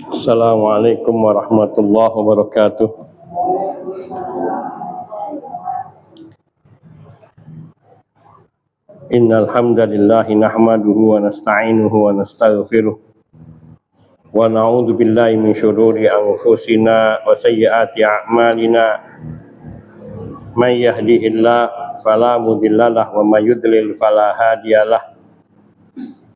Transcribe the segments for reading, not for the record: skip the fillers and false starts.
Assalamualaikum warahmatullahi wabarakatuh. Innal hamdalillah nahmaduhu wa nasta'inuhu wa nastaghfiruh wa na'udzu billahi min syururi anfusina wa sayyiati a'malina. May yahdihillahu fala mudhillalah wa may yudlil fala hadiyalah.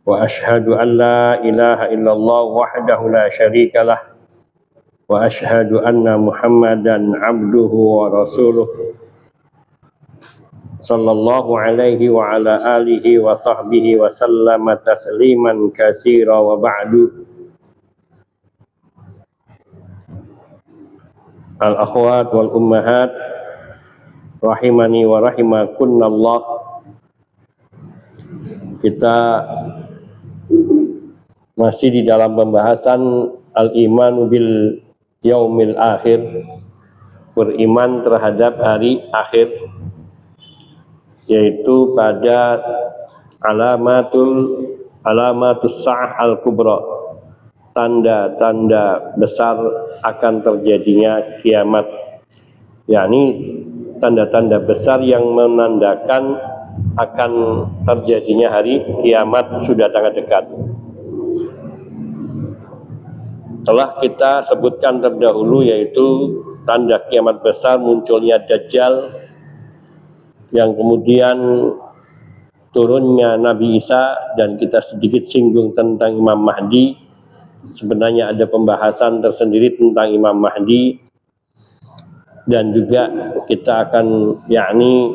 Wa asyhadu an la ilaha illallah wahdahu la syarikalah wa asyhadu anna Muhammadan abduhu wa rasuluh sallallahu alaihi wa ala alihi wa sahbihi wa sallama tasliman katsira wa ba'du. Al akhwat wal ummahat rahimani wa rahimakunallah. Kita masih di dalam pembahasan al-imanu bil yaumil akhir, beriman terhadap hari akhir, yaitu pada alamatus sa'ah al-kubra, tanda-tanda besar akan terjadinya kiamat, yakni tanda-tanda besar yang menandakan akan terjadinya hari kiamat sudah sangat dekat. Telah kita sebutkan terdahulu, yaitu tanda kiamat besar munculnya Dajjal, yang kemudian turunnya Nabi Isa, dan kita sedikit singgung tentang Imam Mahdi. Sebenarnya ada pembahasan tersendiri tentang Imam Mahdi, dan juga kita akan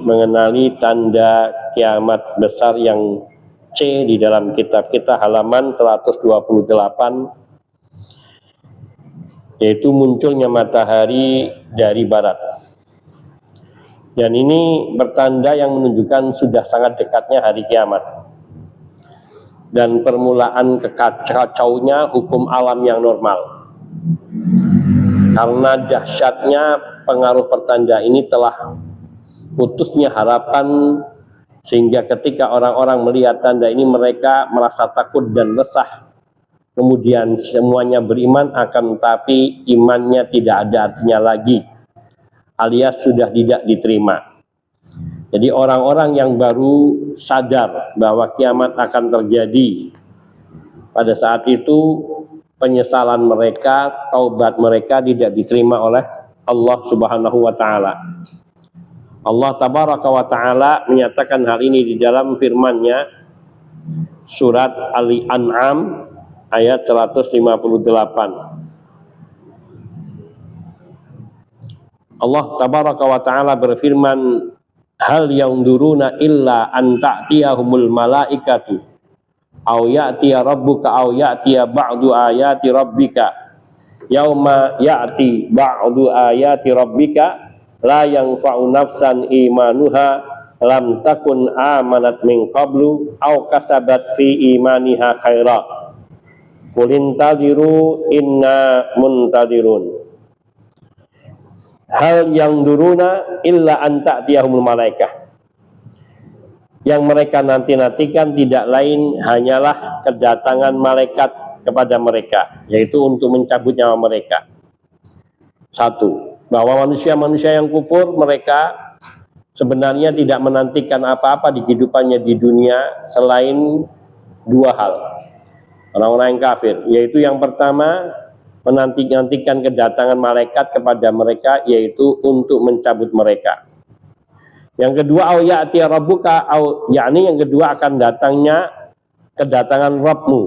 mengenali tanda kiamat besar yang C di dalam kitab kita, halaman 128, yaitu munculnya matahari dari barat. Dan ini bertanda yang menunjukkan sudah sangat dekatnya hari kiamat dan permulaan kekacaunya hukum alam yang normal. Karena dahsyatnya pengaruh pertanda ini telah putusnya harapan, sehingga ketika orang-orang melihat tanda ini mereka merasa takut dan resah. Kemudian semuanya beriman, akan tetapi imannya tidak ada artinya lagi, alias sudah tidak diterima. Jadi orang-orang yang baru sadar bahwa kiamat akan terjadi, pada saat itu penyesalan mereka, taubat mereka tidak diterima oleh Allah Subhanahu wa taala. Allah Tabaraka wa taala menyatakan hal ini di dalam firman-Nya surat Al-An'am ayat 158. Allah Tabaraka wa taala berfirman, hal yanzuruna illa an ta'tiyahumul malaikatu aw ya'tiya rabbuka aw ya'tiya ba'du ayati rabbika yauma ya'ti ba'du ayati rabbika la yanfa'u nafsan imanuha lam takun amanat min qablu aw kasabat fi imaniha khaira qul intadziru inna muntadirun. Hal yanzuruna illa an ta'tiyahumul malaikah, yang mereka nanti-nantikan tidak lain hanyalah kedatangan malaikat kepada mereka, yaitu untuk mencabut nyawa mereka. Satu, bahwa manusia-manusia yang kufur, mereka sebenarnya tidak menantikan apa-apa di kehidupannya di dunia selain dua hal. Orang-orang yang kafir, yaitu yang pertama, menantikan kedatangan malaikat kepada mereka, yaitu untuk mencabut mereka. Yang kedua, au ya'ti rabbuka, yang kedua akan datangnya kedatangan Rabbmu,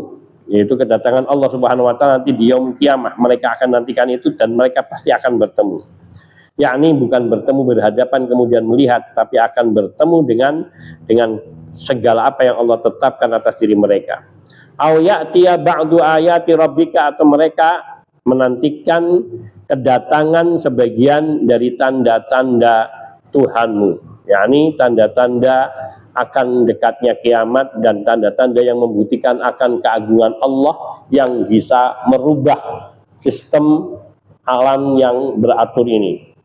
yaitu kedatangan Allah Subhanahu wa taala nanti di yaum kiamah. Mereka akan nantikan itu dan mereka pasti akan bertemu. Bukan bertemu berhadapan kemudian melihat, tapi akan bertemu dengan segala apa yang Allah tetapkan atas diri mereka. Au ya'ti ba'du ayati rabbika, atau mereka menantikan kedatangan sebagian dari tanda-tanda Tuhanmu, tanda-tanda akan dekatnya kiamat dan tanda-tanda yang membuktikan akan keagungan Allah yang bisa merubah sistem alam yang beratur ini.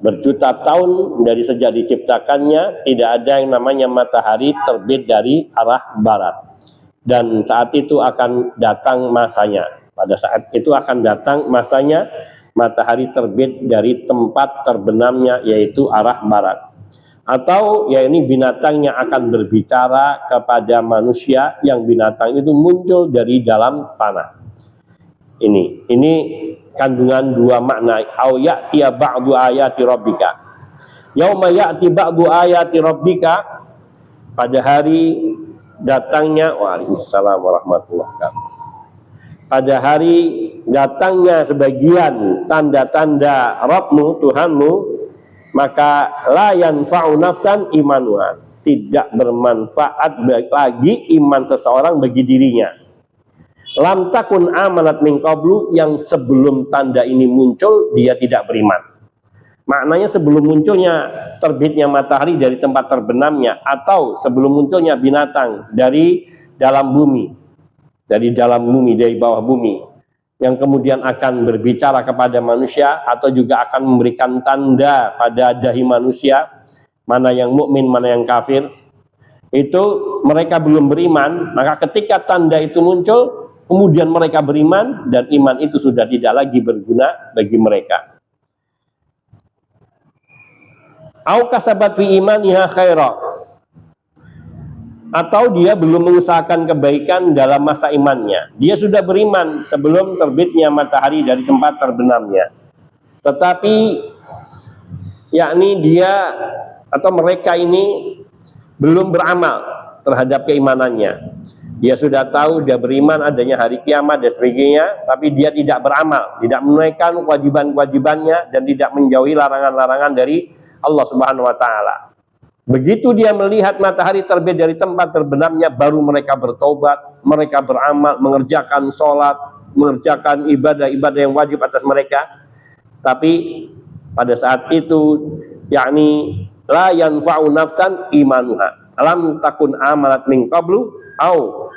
Berjuta tahun dari sejak diciptakannya, tidak ada yang namanya matahari terbit dari arah barat. Dan saat itu akan datang masanya. Pada saat itu akan datang masanya matahari terbit dari tempat terbenamnya, yaitu arah barat. Atau ya ini binatang yang akan berbicara kepada manusia, yang binatang itu muncul dari dalam tanah. Ini kandungan dua makna. Au ya'tiya ba'du ayati rabbika. Yauma ya'ti ba'du ayati rabbika, pada hari datangnya, waalaikumsalam warahmatullahi wabarakatuh, pada hari datangnya sebagian tanda-tanda Rabbmu, Tuhanmu, maka la yanfa'u nafsan imanuha, tidak bermanfaat lagi iman seseorang bagi dirinya. Lam takun amanat min qablu, yang sebelum tanda ini muncul dia tidak beriman. Maknanya sebelum munculnya terbitnya matahari dari tempat terbenamnya, atau sebelum munculnya binatang dari dalam bumi, dari bawah bumi, yang kemudian akan berbicara kepada manusia, atau juga akan memberikan tanda pada dahi manusia, mana yang mukmin, mana yang kafir, itu mereka belum beriman. Maka ketika tanda itu muncul, kemudian mereka beriman, dan iman itu sudah tidak lagi berguna bagi mereka. Au kasabat fi imaniha khaira, atau dia belum mengusahakan kebaikan dalam masa imannya. Dia sudah beriman sebelum terbitnya matahari dari tempat terbenamnya, tetapi yakni dia atau mereka ini belum beramal terhadap keimanannya. Dia sudah tahu, dia beriman adanya hari kiamat dan sebagainya, tapi dia tidak beramal, tidak menunaikan kewajiban-kewajibannya, dan tidak menjauhi larangan-larangan dari Allah Subhanahu wa Ta'ala. Begitu dia melihat matahari terbit dari tempat terbenamnya, baru mereka bertobat, mereka beramal, mengerjakan sholat, mengerjakan ibadah-ibadah yang wajib atas mereka. Tapi pada saat itu, yakni la yanfa'u nafsan imanuha lam takun amalat min qablu au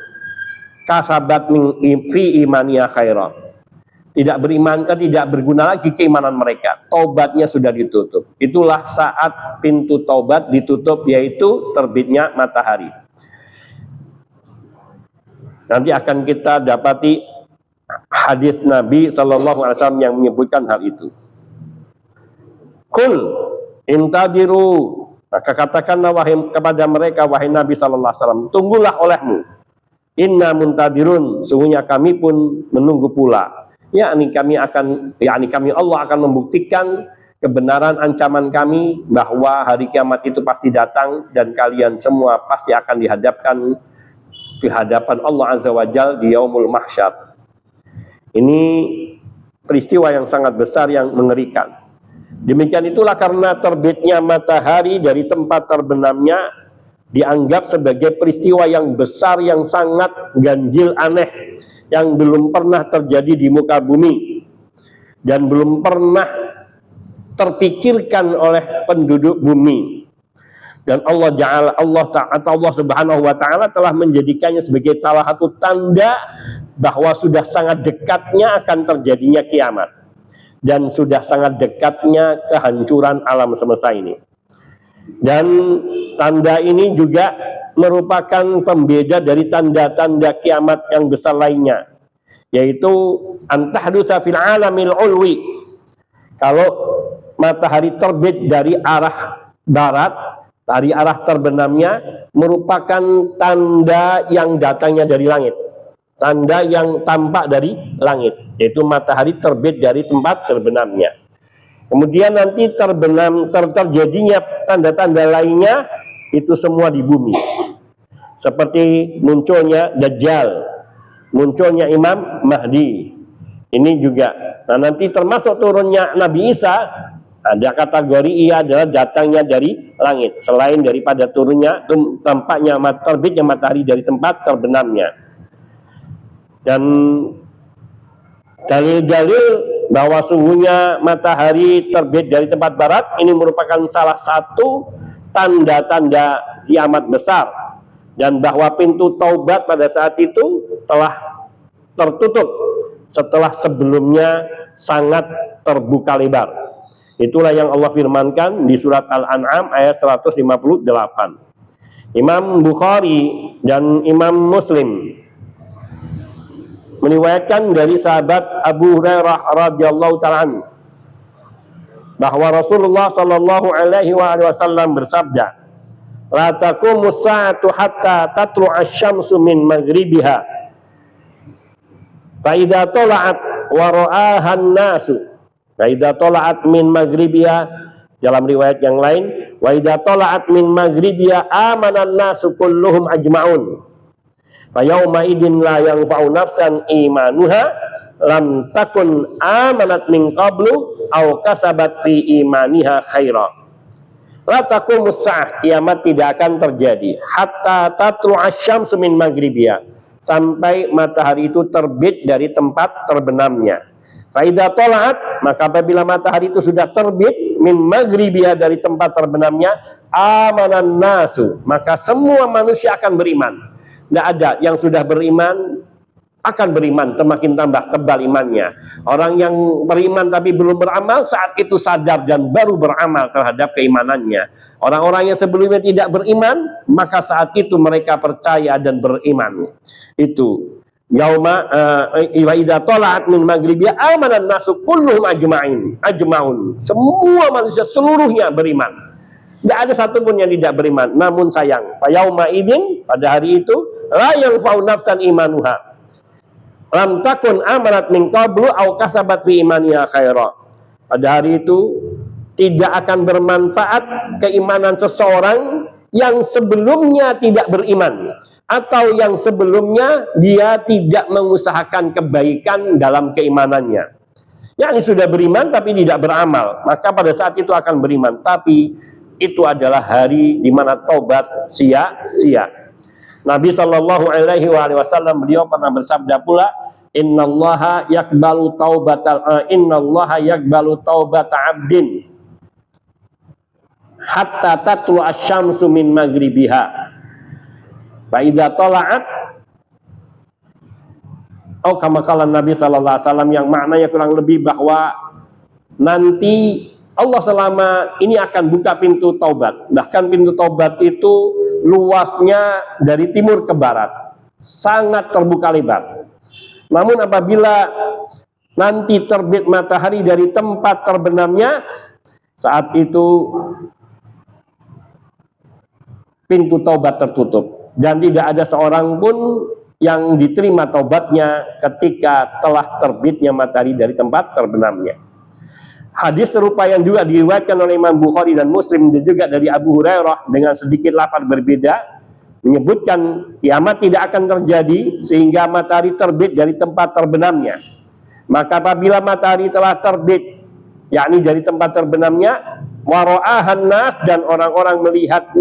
kasabat min fi imaniha khaira. Tidak beriman, tidak berguna lagi keimanan mereka. Taubatnya sudah ditutup. Itulah saat pintu taubat ditutup, yaitu terbitnya matahari. Nanti akan kita dapati hadis Nabi SAW yang menyebutkan hal itu. Kul intadiru, maka katakanlah kepada mereka, wahai Nabi SAW, tunggulah olehmu. Inna muntadirun, sungguhnya kami pun menunggu pula. Yakni kami Allah akan membuktikan kebenaran ancaman kami bahwa hari kiamat itu pasti datang, dan kalian semua pasti akan dihadapkan ke hadapan Allah Azza wa Jalla di yaumul mahsyar. Ini peristiwa yang sangat besar, yang mengerikan. Demikian itulah karena terbitnya matahari dari tempat terbenamnya dianggap sebagai peristiwa yang besar, yang sangat ganjil, aneh, yang belum pernah terjadi di muka bumi dan belum pernah terpikirkan oleh penduduk bumi. Dan Allah Subhanahu wa Ta'ala telah menjadikannya sebagai salah satu tanda bahwa sudah sangat dekatnya akan terjadinya kiamat, dan sudah sangat dekatnya kehancuran alam semesta ini. Dan tanda ini juga merupakan pembeda dari tanda-tanda kiamat yang besar lainnya, yaitu antahdusa fil alamil ulwi. Kalau matahari terbit dari arah barat, dari arah terbenamnya, merupakan tanda yang datangnya dari langit, tanda yang tampak dari langit, yaitu matahari terbit dari tempat terbenamnya. Kemudian nanti terjadinya tanda-tanda lainnya, itu semua di bumi, seperti munculnya Dajjal, munculnya Imam Mahdi. Ini juga. Nah, nanti termasuk turunnya Nabi Isa, ada kategori ia adalah datangnya dari langit, selain daripada turunnya tampaknya terbitnya matahari dari tempat terbenamnya. Dan dalil-dalil bahwa sungguhnya matahari terbit dari tempat barat ini merupakan salah satu tanda-tanda kiamat besar, dan bahwa pintu taubat pada saat itu telah tertutup setelah sebelumnya sangat terbuka lebar. Itulah yang Allah firmankan di surat Al-An'am ayat 158. Imam Bukhari dan Imam Muslim meriwayatkan dari sahabat Abu Hurairah radhiyallahu ta'ala anhu bahwa Rasulullah sallallahu alaihi wasallam bersabda, la taqumus sa'atu hatta tatlu'a asy-syamsu min maghribiha fa idza tala'at wa ra'aha an-nasu fa idza tala'at min maghribiha. Dalam riwayat yang lain, wa idza tala'at min maghribiha amana an-nasu kulluhum ajma'un fa yauma idin la yanfa'u nafsan imanuha lam takun amanat min qablu aw kasabat fi imaniha khaira. La taqumus sa'ah, kiamat tidak akan terjadi hatta tatlu'a asy-syamsu min maghribiha, sampai matahari itu terbit dari tempat terbenamnya. Fa idza tala'at, maka apabila matahari itu sudah terbit min maghribiha, dari tempat terbenamnya, amanan nasu, maka semua manusia akan beriman. Tidak ada yang sudah beriman akan beriman, semakin tambah tebal imannya. Orang yang beriman tapi belum beramal, saat itu sadar dan baru beramal terhadap keimanannya. Orang-orang yang sebelumnya tidak beriman, maka saat itu mereka percaya dan beriman. Itu yauma wa idza tala'at min maghribiha amanan nasu kulluhum ajma'un. Semua manusia seluruhnya beriman. Tidak ada satupun yang tidak beriman. Namun sayang, yauma idin, pada hari itu, la yanfa'u nafsan imanuha lam takun amanat min qablu aw kasabat fi imaniha khaira. Pada hari itu tidak akan bermanfaat keimanan seseorang yang sebelumnya tidak beriman, atau yang sebelumnya dia tidak mengusahakan kebaikan dalam keimanannya. Yang sudah beriman tapi tidak beramal, maka pada saat itu akan beriman, tapi itu adalah hari di mana taubat sia-sia. Nabi Shallallahu Alaihi Wasallam beliau pernah bersabda pula, Innallaha yakbalu taubata abdin hatta tatlu asy-syamsu min maghribiha fa idza tala'at. Kama qala Nabi Shallallahu Alaihi Wasallam, yang maknanya kurang lebih bahwa nanti Allah selama ini akan buka pintu taubat. Bahkan pintu taubat itu luasnya dari timur ke barat, sangat terbuka lebar. Namun apabila nanti terbit matahari dari tempat terbenamnya, saat itu pintu taubat tertutup dan tidak ada seorang pun yang diterima taubatnya ketika telah terbitnya matahari dari tempat terbenamnya. Hadis serupa yang juga diriwayatkan oleh Imam Bukhari dan Muslim dan juga dari Abu Hurairah dengan sedikit lafaz berbeda, menyebutkan kiamat tidak akan terjadi sehingga matahari terbit dari tempat terbenamnya. Maka apabila matahari telah terbit, yakni dari tempat terbenamnya, wara'ahan nas, dan orang-orang melihat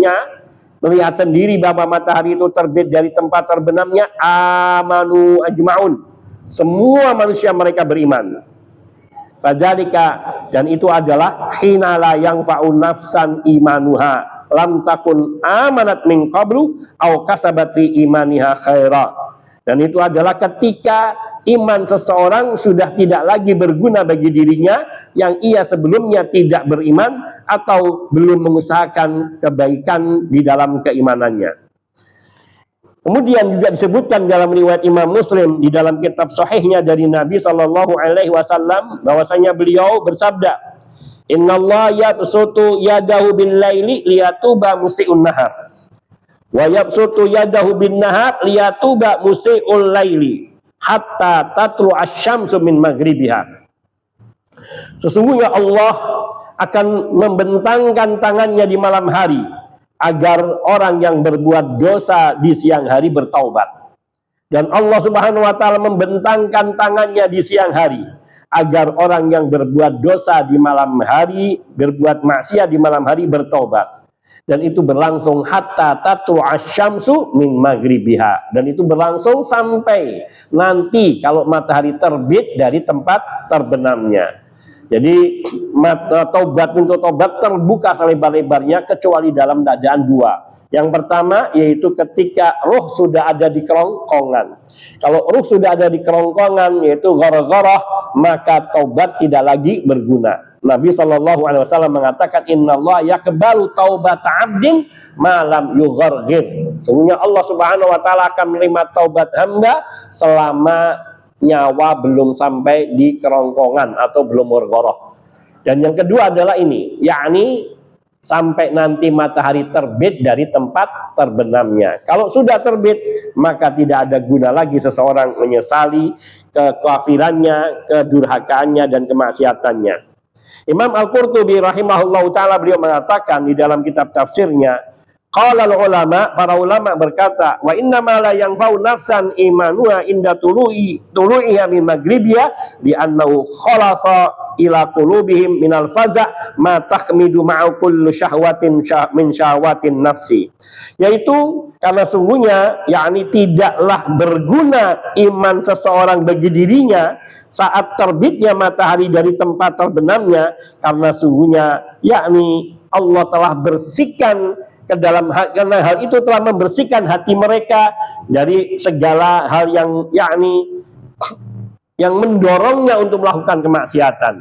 sendiri bahwa matahari itu terbit dari tempat terbenamnya, amanu ajma'un, semua manusia mereka beriman. Fadzalika, dan itu adalah hina la yanfa'u nafsan imanuha lam takun amanat min qablu aw kasabat fi imaniha khaira. Dan itu adalah ketika iman seseorang sudah tidak lagi berguna bagi dirinya yang ia sebelumnya tidak beriman atau belum mengusahakan kebaikan di dalam keimanannya. Kemudian juga disebutkan dalam riwayat Imam Muslim di dalam kitab sahihnya dari Nabi Shallallahu Alaihi Wasallam bahwasanya beliau bersabda, Innallaha yabsutu yadahu bil laili liyatuba musii'un nahar wa yabsutu yadahu bin nahar liyatuba musii'ul laili hatta tatlu asy-syamsu min maghribiha. Sesungguhnya Allah akan membentangkan tangannya di malam hari agar orang yang berbuat dosa di siang hari bertaubat. Dan Allah Subhanahu wa taala membentangkan tangannya di siang hari agar orang yang berbuat dosa di malam hari, berbuat maksiat di malam hari bertaubat. Dan itu berlangsung hatta tatlu asy-syamsu min maghribiha. Dan itu berlangsung sampai nanti kalau matahari terbit dari tempat terbenamnya. Jadi pintu taubat terbuka selebar-lebarnya kecuali dalam keadaan dua. Yang pertama yaitu ketika ruh sudah ada di kerongkongan. Kalau ruh sudah ada di kerongkongan, yaitu ghargharah, maka taubat tidak lagi berguna. Nabi Shallallahu Alaihi Wasallam mengatakan, Innallaha yaqbalu taubata abdin malam yugharghir. Sesungguhnya Allah Subhanahu Wa Taala akan menerima taubat hamba selama nyawa belum sampai di kerongkongan atau belum gorgoroh. Dan yang kedua adalah ini, yakni sampai nanti matahari terbit dari tempat terbenamnya. Kalau sudah terbit, maka tidak ada guna lagi seseorang menyesali kekafirannya, kedurhakaannya, dan kemaksiatannya. Imam Al-Qurtubi rahimahullahu ta'ala, beliau mengatakan di dalam kitab tafsirnya, qala ulama, para ulama berkata, wa inna ma la yanfa'u nafsan imanuha inda tulu'iha min maghribiha li annahu khalasa ila qulubihim minal faza' ma tahmidu ma'a kullu syahwatin min syahwatin nafsi. Yaitu karena sungguhnya yakni tidaklah berguna iman seseorang bagi dirinya saat terbitnya matahari dari tempat terbenamnya, karena sungguhnya yakni Allah telah bersihkan karena hal itu telah membersihkan hati mereka dari segala hal yang yakni yang mendorongnya untuk melakukan kemaksiatan.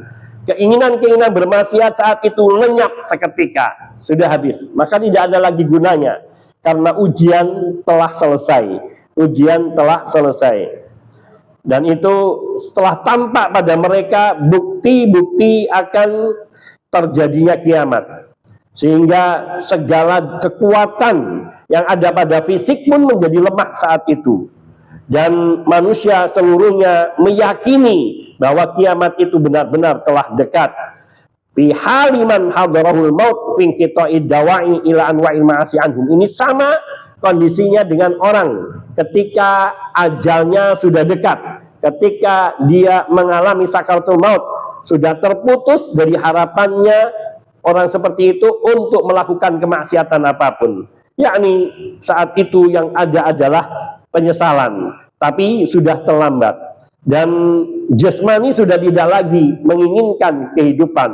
Keinginan-keinginan bermaksiat saat itu lenyap seketika, sudah habis, maka tidak ada lagi gunanya karena ujian telah selesai. Ujian telah selesai. Dan itu setelah tampak pada mereka bukti-bukti akan terjadinya kiamat. Sehingga segala kekuatan yang ada pada fisik pun menjadi lemah saat itu. Dan manusia seluruhnya meyakini bahwa kiamat itu benar-benar telah dekat. Fi haliman hadarahul maut fi inqita'id dawa'i ila anwa'il ma'asi anhum. Ini sama kondisinya dengan orang ketika ajalnya sudah dekat, ketika dia mengalami sakaratul maut, sudah terputus dari harapannya orang seperti itu untuk melakukan kemaksiatan apapun. Yakni saat itu yang ada adalah penyesalan, tapi sudah terlambat. Dan jasmani sudah tidak lagi menginginkan kehidupan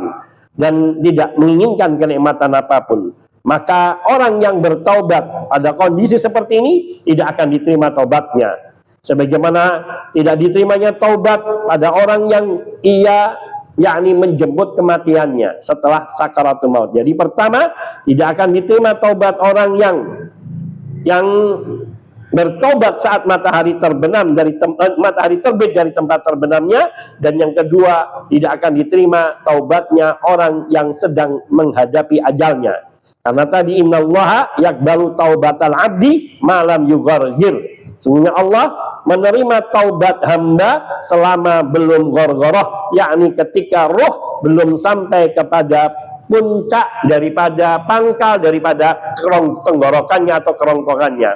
dan tidak menginginkan kenikmatan apapun. Maka orang yang bertaubat pada kondisi seperti ini tidak akan diterima taubatnya. Sebagaimana tidak diterimanya taubat pada orang yang ia yakni menjemput kematiannya setelah sakaratul maut. Jadi pertama, tidak akan diterima taubat orang yang bertobat saat matahari terbenam matahari terbit dari tempat terbenamnya, dan yang kedua, tidak akan diterima taubatnya orang yang sedang menghadapi ajalnya. Karena tadi innallaha yaqbalu taubatal abdi malam yughargir. Sungguhnya Allah menerima taubat hamba selama belum gorgoroh, yakni ketika roh belum sampai kepada puncak daripada pangkal daripada tenggorokannya atau kerongkongannya.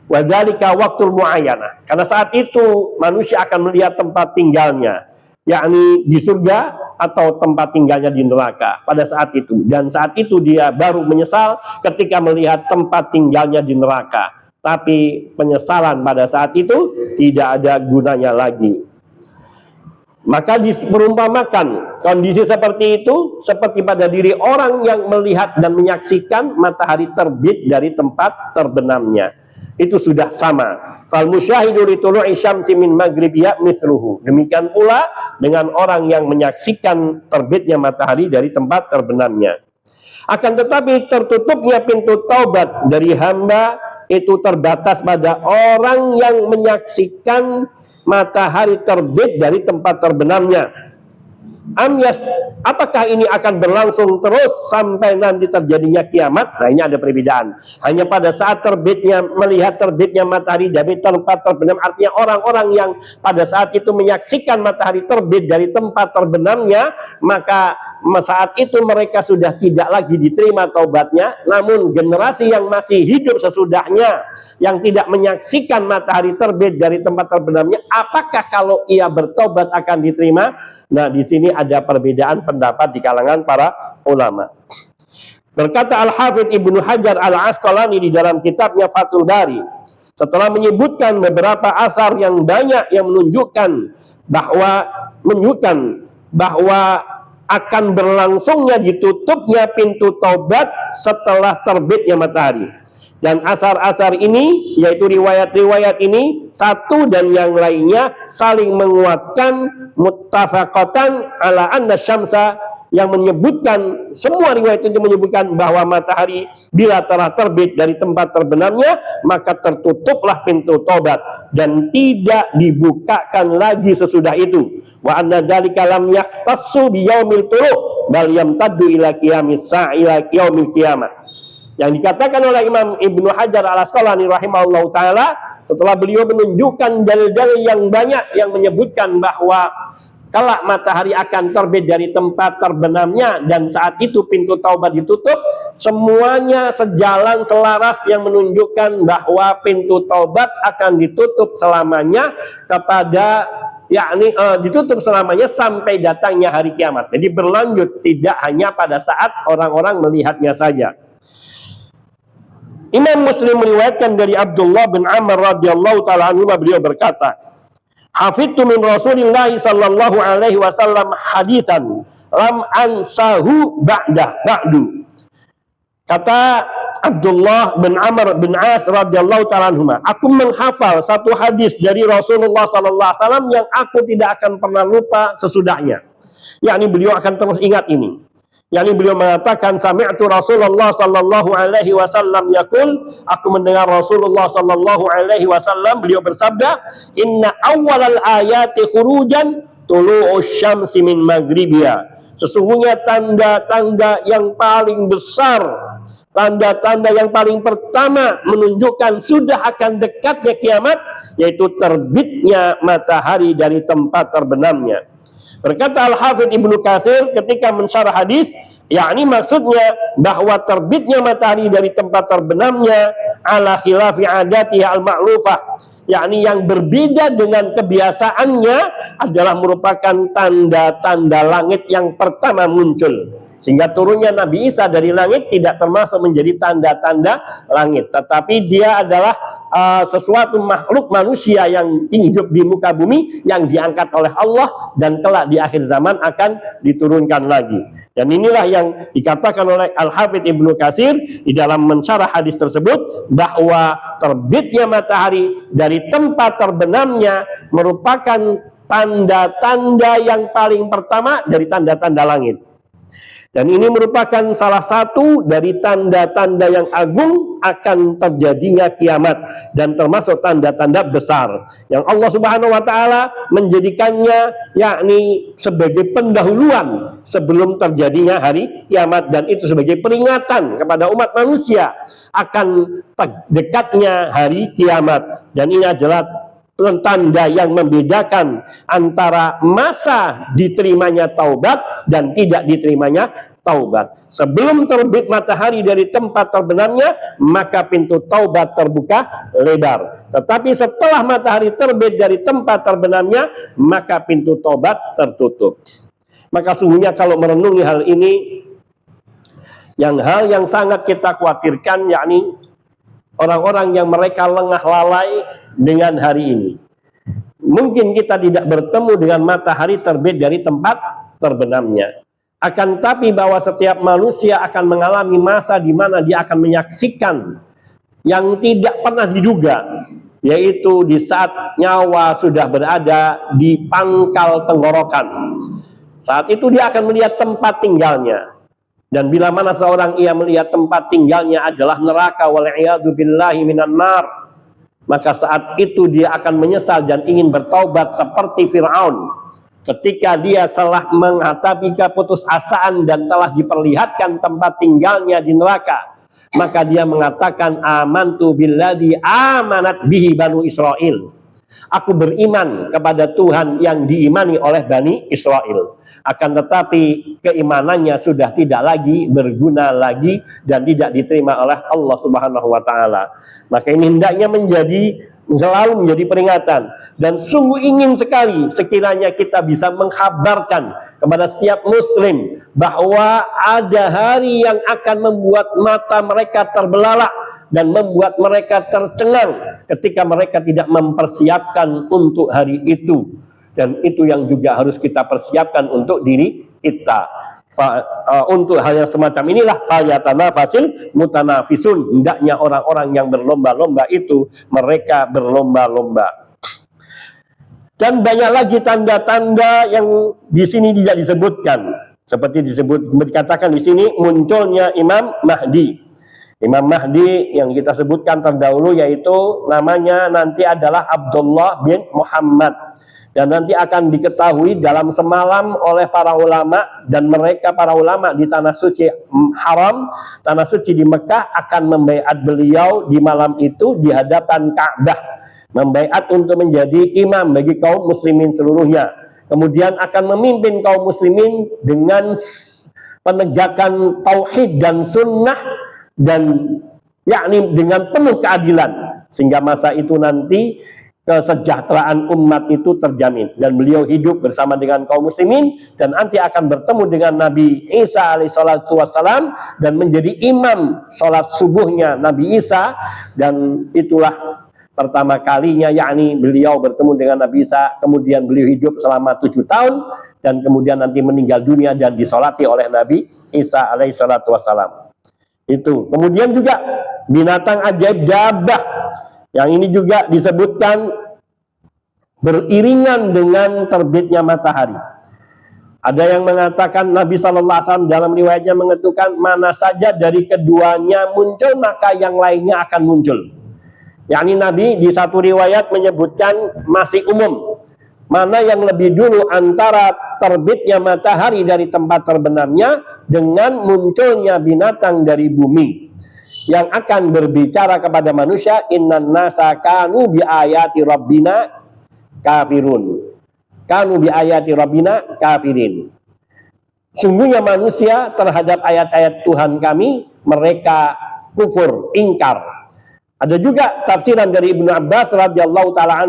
Wadzalika waktul muayyanah. Karena saat itu manusia akan melihat tempat tinggalnya, yakni di surga atau tempat tinggalnya di neraka pada saat itu. Dan saat itu dia baru menyesal ketika melihat tempat tinggalnya di neraka. Tapi penyesalan pada saat itu tidak ada gunanya lagi. Maka diperumpamakan kondisi seperti itu seperti pada diri orang yang melihat dan menyaksikan matahari terbit dari tempat terbenamnya. Itu sudah sama. Fal musyahidu li tulu'i syamsi min maghribiha mithluhu. Demikian pula dengan orang yang menyaksikan terbitnya matahari dari tempat terbenamnya. Akan tetapi tertutupnya pintu taubat dari hamba itu terbatas pada orang yang menyaksikan matahari terbit dari tempat terbenamnya. Apakah ini akan berlangsung terus sampai nanti terjadinya kiamat? Nah, ini ada perbedaan. Hanya pada saat melihat terbitnya matahari dari tempat terbenam, artinya orang-orang yang pada saat itu menyaksikan matahari terbit dari tempat terbenamnya, maka saat itu mereka sudah tidak lagi diterima taubatnya. Namun generasi yang masih hidup sesudahnya, yang tidak menyaksikan matahari terbit dari tempat terbenamnya, apakah kalau ia bertobat akan diterima? Nah, di sini ada perbedaan pendapat di kalangan para ulama. Berkata Al-Hafidz Ibnu Hajar Al-Asqalani di dalam kitabnya Fathul Bari, setelah menyebutkan beberapa asar yang banyak yang menunjukkan bahwa akan berlangsungnya ditutupnya pintu taubat setelah terbitnya matahari. Dan asar-asar ini, yaitu riwayat-riwayat ini, satu dan yang lainnya saling menguatkan, muttafaqatan ala anna syamsa, yang menyebutkan, semua riwayat itu menyebutkan bahwa matahari bila telah terbit dari tempat terbenamnya, maka tertutuplah pintu tobat dan tidak dibukakan lagi sesudah itu. Wa anna dzalika lam yahtassu bi yaumil tulu' bal yamtaddu ila qiyamis sa'a ila yaumil qiyamah. Yang dikatakan oleh Imam Ibnu Hajar al-Asqalani rahimahullah ta'ala, setelah beliau menunjukkan dalil-dalil yang banyak yang menyebutkan bahwa kelak matahari akan terbit dari tempat terbenamnya dan saat itu pintu taubat ditutup, semuanya sejalan selaras yang menunjukkan bahwa pintu taubat akan ditutup selamanya kepada, yakni ditutup selamanya sampai datangnya hari kiamat. Jadi berlanjut, tidak hanya pada saat orang-orang melihatnya saja. Imam Muslim meriwayatkan dari Abdullah bin Amr radhiyallahu taala anhu, beliau berkata, "Hafidtu min Rasulillah sallallahu alaihi wasallam haditsan lam ansahu ba'du." Kata Abdullah bin Amr bin As radhiyallahu taala anhu, aku menghafal satu hadis dari Rasulullah sallallahu alaihi wasallam yang aku tidak akan pernah lupa sesudahnya. Yakni beliau akan terus ingat ini. Yani beliau mengatakan, sami'tu Rasulullah sallallahu alaihi wasallam yaqul, aku mendengar Rasulullah sallallahu alaihi wasallam beliau bersabda, inna awwalal ayati khurujan tulu'us syamsi min maghribiha. Sesungguhnya tanda-tanda yang paling besar, tanda-tanda yang paling pertama menunjukkan sudah akan dekatnya kiamat, yaitu terbitnya matahari dari tempat terbenamnya. Berkata Al-Hafidz Ibnu Katsir ketika mensyarah hadis, yakni maksudnya bahwa terbitnya matahari dari tempat terbenamnya ala khilafi adatiha al-ma'lufah, yakni yang berbeda dengan kebiasaannya adalah merupakan tanda-tanda langit yang pertama muncul. Sehingga turunnya Nabi Isa dari langit tidak termasuk menjadi tanda-tanda langit, tetapi dia adalah sesuatu makhluk manusia yang hidup di muka bumi yang diangkat oleh Allah dan kelak di akhir zaman akan diturunkan lagi. Dan inilah yang dikatakan oleh Al-Hafidz Ibnu Katsir di dalam mensyarah hadis tersebut, bahwa terbitnya matahari dari tempat terbenamnya merupakan tanda-tanda yang paling pertama dari tanda-tanda langit. Dan ini merupakan salah satu dari tanda-tanda yang agung akan terjadinya kiamat dan termasuk tanda-tanda besar yang Allah Subhanahu wa taala menjadikannya yakni sebagai pendahuluan sebelum terjadinya hari kiamat, dan itu sebagai peringatan kepada umat manusia akan dekatnya hari kiamat. Dan ini adalah tanda yang membedakan antara masa diterimanya taubat dan tidak diterimanya taubat. Sebelum terbit matahari dari tempat terbenamnya, maka pintu taubat terbuka lebar. Tetapi setelah matahari terbit dari tempat terbenamnya, maka pintu taubat tertutup. Maka sungguhnya kalau merenungi hal ini, hal yang sangat kita khawatirkan, yakni orang-orang yang mereka lengah lalai dengan hari ini. Mungkin kita tidak bertemu dengan matahari terbit dari tempat terbenamnya. Akan tapi bahwa setiap manusia akan mengalami masa di mana dia akan menyaksikan yang tidak pernah diduga, yaitu di saat nyawa sudah berada di pangkal tenggorokan. Saat itu dia akan melihat tempat tinggalnya. Dan bila mana seorang ia melihat tempat tinggalnya adalah neraka, wal'iyadu billahi minan nar, maka saat itu dia akan menyesal dan ingin bertaubat seperti Fir'aun ketika dia telah menghadapi keputusasaan dan telah diperlihatkan tempat tinggalnya di neraka. Maka dia mengatakan, amantu billadzi amanat bihi banu Israel. Aku beriman kepada Tuhan yang diimani oleh Bani Israel. Akan tetapi keimanannya sudah tidak lagi berguna lagi dan tidak diterima oleh Allah Subhanahu wa taala. Maka ini hendaknya selalu menjadi peringatan, dan sungguh ingin sekali sekiranya kita bisa mengkabarkan kepada setiap muslim bahwa ada hari yang akan membuat mata mereka terbelalak dan membuat mereka tercengang ketika mereka tidak mempersiapkan untuk hari itu. Dan itu yang juga harus kita persiapkan untuk diri kita. Untuk hal yang semacam inilah falyatanafasil mutanafisun, hendaknya orang-orang yang berlomba-lomba itu mereka berlomba-lomba. Dan banyak lagi tanda-tanda yang di sini tidak disebutkan, seperti dikatakan di sini munculnya Imam Mahdi. Imam Mahdi yang kita sebutkan terdahulu yaitu namanya nanti adalah Abdullah bin Muhammad. Dan nanti akan diketahui dalam semalam oleh para ulama, dan mereka para ulama di tanah suci haram, tanah suci di Mekah, akan membaiat beliau di malam itu di hadapan Ka'bah, membaiat untuk menjadi imam bagi kaum muslimin seluruhnya. Kemudian akan memimpin kaum muslimin dengan penegakan tauhid dan sunnah, dan yakni dengan penuh keadilan, sehingga masa itu nanti kesejahteraan umat itu terjamin, dan beliau hidup bersama dengan kaum muslimin dan nanti akan bertemu dengan Nabi Isa alaihissalatu wassalam dan menjadi imam sholat subuhnya Nabi Isa. Dan itulah pertama kalinya yakni beliau bertemu dengan Nabi Isa, kemudian beliau hidup selama 7 tahun dan kemudian nanti meninggal dunia dan disolati oleh Nabi Isa alaihissalatu wassalam. Itu kemudian juga binatang ajaib dabah, yang ini juga disebutkan beriringan dengan terbitnya matahari. Ada yang mengatakan Nabi SAW dalam riwayatnya mengetukan mana saja dari keduanya muncul maka yang lainnya akan muncul. Yakni Nabi di satu riwayat menyebutkan masih umum, mana yang lebih dulu antara terbitnya matahari dari tempat terbenamnya dengan munculnya binatang dari bumi yang akan berbicara kepada manusia, innan nasa kanu bi ayati rabbina kafirun. Kanu bi ayati rabbina kafirin. Sungguhnya manusia terhadap ayat-ayat Tuhan kami mereka kufur, ingkar. Ada juga tafsiran dari Ibnu Abbas radhiyallahu taala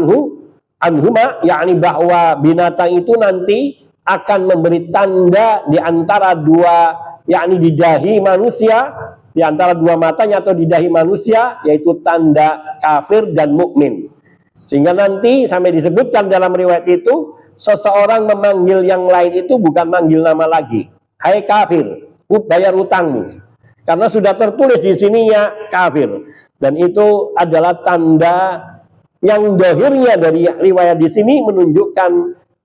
anhuma, yakni bahwa binatang itu nanti akan memberi tanda di antara dua, yakni di dahi manusia, di antara dua matanya atau di dahi manusia, yaitu tanda kafir dan mukmin. Sehingga nanti sampai disebutkan dalam riwayat itu, seseorang memanggil yang lain itu bukan manggil nama lagi. Hai kafir, bayar utangmu. Karena sudah tertulis di sininya kafir. Dan itu adalah tanda yang dohirnya dari riwayat di sini menunjukkan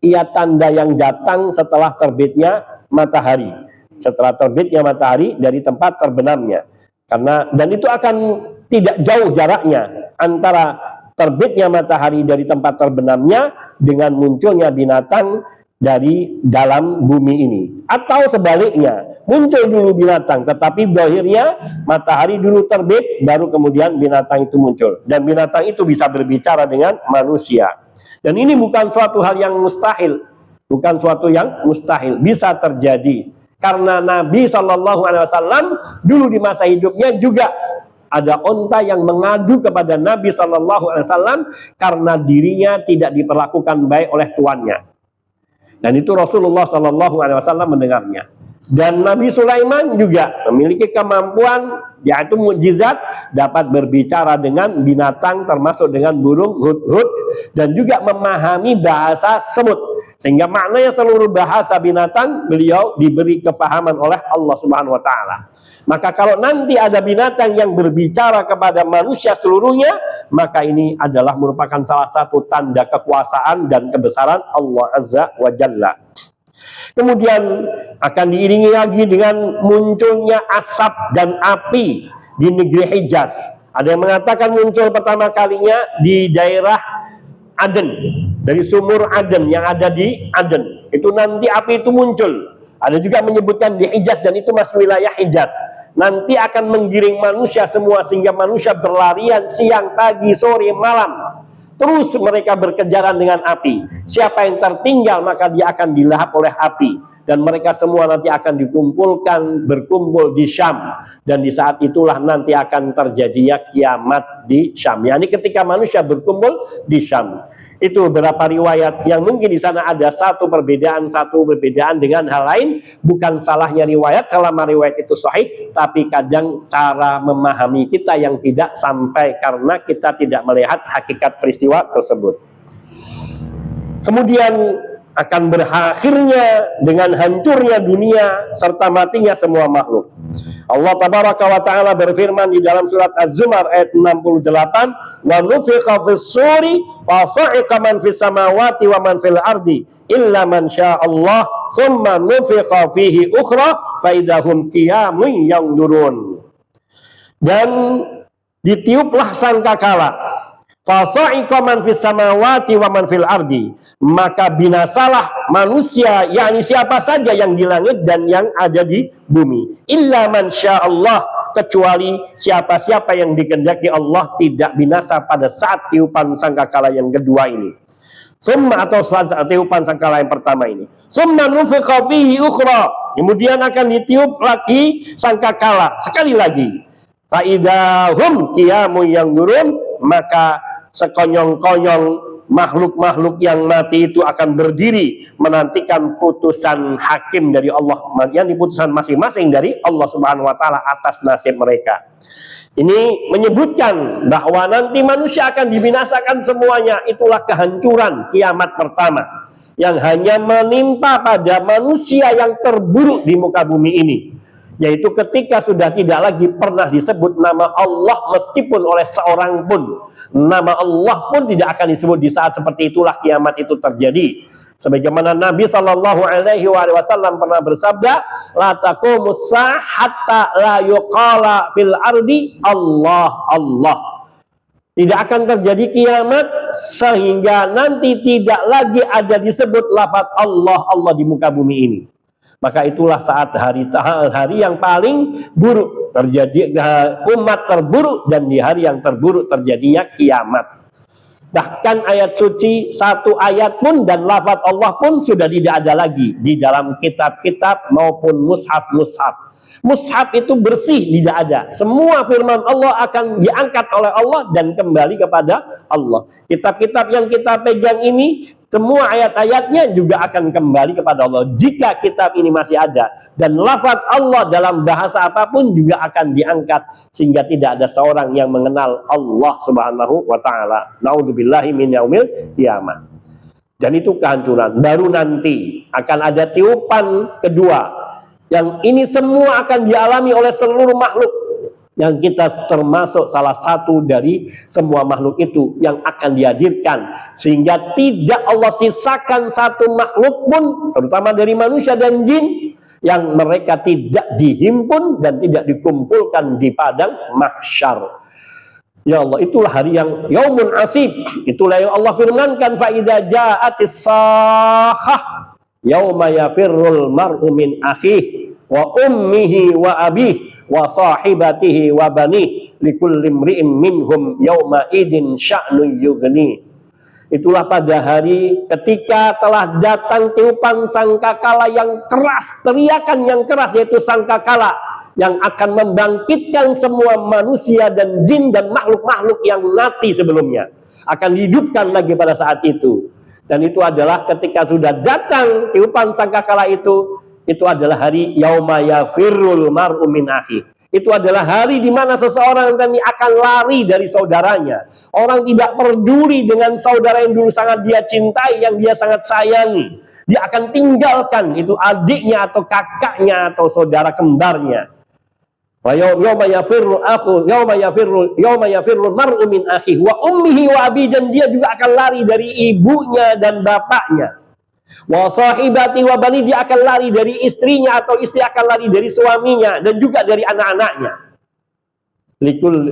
ia tanda yang datang setelah terbitnya matahari. Setelah terbitnya matahari dari tempat terbenamnya. Dan itu akan tidak jauh jaraknya antara terbitnya matahari dari tempat terbenamnya dengan munculnya binatang dari dalam bumi ini. Atau sebaliknya, muncul dulu binatang tetapi zahirnya matahari dulu terbit baru kemudian binatang itu muncul. Dan binatang itu bisa berbicara dengan manusia. Dan ini bukan suatu hal yang mustahil. Bukan suatu yang mustahil, bisa terjadi. Karena Nabi SAW dulu di masa hidupnya juga ada onta yang mengadu kepada Nabi SAW karena dirinya tidak diperlakukan baik oleh tuannya. Dan itu Rasulullah SAW mendengarnya. Dan Nabi Sulaiman juga memiliki kemampuan, yaitu mukjizat, dapat berbicara dengan binatang termasuk dengan burung hudhud dan juga memahami bahasa semut. Sehingga maknanya seluruh bahasa binatang beliau diberi kefahaman oleh Allah Subhanahu wa taala. Maka kalau nanti ada binatang yang berbicara kepada manusia seluruhnya, maka ini adalah merupakan salah satu tanda kekuasaan dan kebesaran Allah Azza wa Jalla. Kemudian akan diiringi lagi dengan munculnya asap dan api di negeri Hijaz. Ada yang mengatakan muncul pertama kalinya di daerah Aden, dari sumur Aden yang ada di Aden. Itu nanti api itu muncul. Ada juga menyebutkan di Hijaz dan itu masih wilayah Hijaz. Nanti akan menggiring manusia semua sehingga manusia berlarian siang, pagi, sore, malam. Terus mereka berkejaran dengan api. Siapa yang tertinggal maka dia akan dilahap oleh api. Dan mereka semua nanti akan berkumpul di Syam. Dan di saat itulah nanti akan terjadinya kiamat di Syam. Yani ketika manusia berkumpul di Syam. Itu beberapa riwayat yang mungkin di sana ada satu perbedaan dengan hal lain. Bukan salahnya riwayat selama riwayat itu sahih, tapi kadang cara memahami kita yang tidak sampai karena kita tidak melihat hakikat peristiwa tersebut. Kemudian akan berakhirnya dengan hancurnya dunia serta matinya semua makhluk. Allah tabaraka wa ta'ala berfirman di dalam surat Az-Zumar ayat 68, wa nufiqa fis-suri fa sa'iqa man fis samawati wa man fil ardi illa man sya'allah summa nufiqa fihi ukhra fa idahum qiyamun yanzurun. Dan ditiuplah sangkakala, fasa'iqa man fis samawati wa man fil ardi, maka binasalah manusia, yakni siapa saja yang di langit dan yang ada di bumi, illa man sya'allah, kecuali siapa-siapa yang dikehendaki Allah tidak binasa pada saat tiupan sangkakala yang kedua ini. Summa, atau saat tiupan sangkakala yang pertama ini, summa nufiqa fihi ukhra, kemudian akan ditiup lagi sangkakala sekali lagi, fa idahum qiyamun yanzurun, maka sekonyong-konyong makhluk-makhluk yang mati itu akan berdiri menantikan putusan hakim dari Allah, yang diputusan masing-masing dari Allah Subhanahu wa taala atas nasib mereka. Ini menyebutkan bahwa nanti manusia akan dibinasakan semuanya. Itulah kehancuran kiamat pertama yang hanya menimpa pada manusia yang terburuk di muka bumi ini, yaitu ketika sudah tidak lagi pernah disebut nama Allah meskipun oleh seorang pun. Nama Allah pun tidak akan disebut di saat seperti itulah kiamat itu terjadi. Sebagaimana Nabi Shallallahu Alaihi Wasallam pernah bersabda, la taqumus sa'ah hatta la yuqala fil ardi Allah Allah. Tidak akan terjadi kiamat sehingga nanti tidak lagi ada disebut lafaz Allah Allah di muka bumi ini. Maka itulah saat hari yang paling buruk terjadi, umat terburuk, dan di hari yang terburuk terjadinya kiamat. Bahkan ayat suci satu ayat pun dan lafaz Allah pun sudah tidak ada lagi di dalam kitab-kitab maupun mushaf-mushaf. Mushaf itu bersih, tidak ada. Semua firman Allah akan diangkat oleh Allah dan kembali kepada Allah. Kitab-kitab yang kita pegang ini, semua ayat-ayatnya juga akan kembali kepada Allah jika kitab ini masih ada. Dan lafaz Allah dalam bahasa apapun juga akan diangkat sehingga tidak ada seorang yang mengenal Allah Subhanahu wa taala. Naudzubillahi min yaumil kiamat. Dan itu kehancuran. Baru nanti akan ada tiupan kedua. Yang ini semua akan dialami oleh seluruh makhluk. Yang kita termasuk salah satu dari semua makhluk itu yang akan dihadirkan, sehingga tidak Allah sisakan satu makhluk pun, terutama dari manusia dan jin, yang mereka tidak dihimpun dan tidak dikumpulkan di padang mahsyar. Ya Allah, itulah hari yang yaumun asib. Itulah yang Allah firmankan, fa idza ja'atis sakhah yauma yafirrul mar'u min akhihi wa ummihi wa abihi wa sahibatihi wa bani likulli imri'in minhum yauma idin sya'nu yughni. Itulah pada hari ketika telah datang tiupan sangkakala yang keras, teriakan yang keras, yaitu sangkakala yang akan membangkitkan semua manusia dan jin dan makhluk-makhluk yang mati sebelumnya, akan dihidupkan lagi pada saat itu. Dan itu adalah ketika sudah datang tiupan sangkakala itu adalah hari yauma yafirrul mar'u min akhi. Itu adalah hari di mana seseorang akan lari dari saudaranya. Orang tidak peduli dengan saudara yang dulu sangat dia cintai, yang dia sangat sayangi. Dia akan tinggalkan itu adiknya atau kakaknya atau saudara kembarnya. Wa yauma yafirrul mar'u min akhi wa ummihi wa abi, dan dia juga akan lari dari ibunya dan bapaknya. Wa sahibati wa bani, dia akan lari dari istrinya atau istri akan lari dari suaminya dan juga dari anak-anaknya.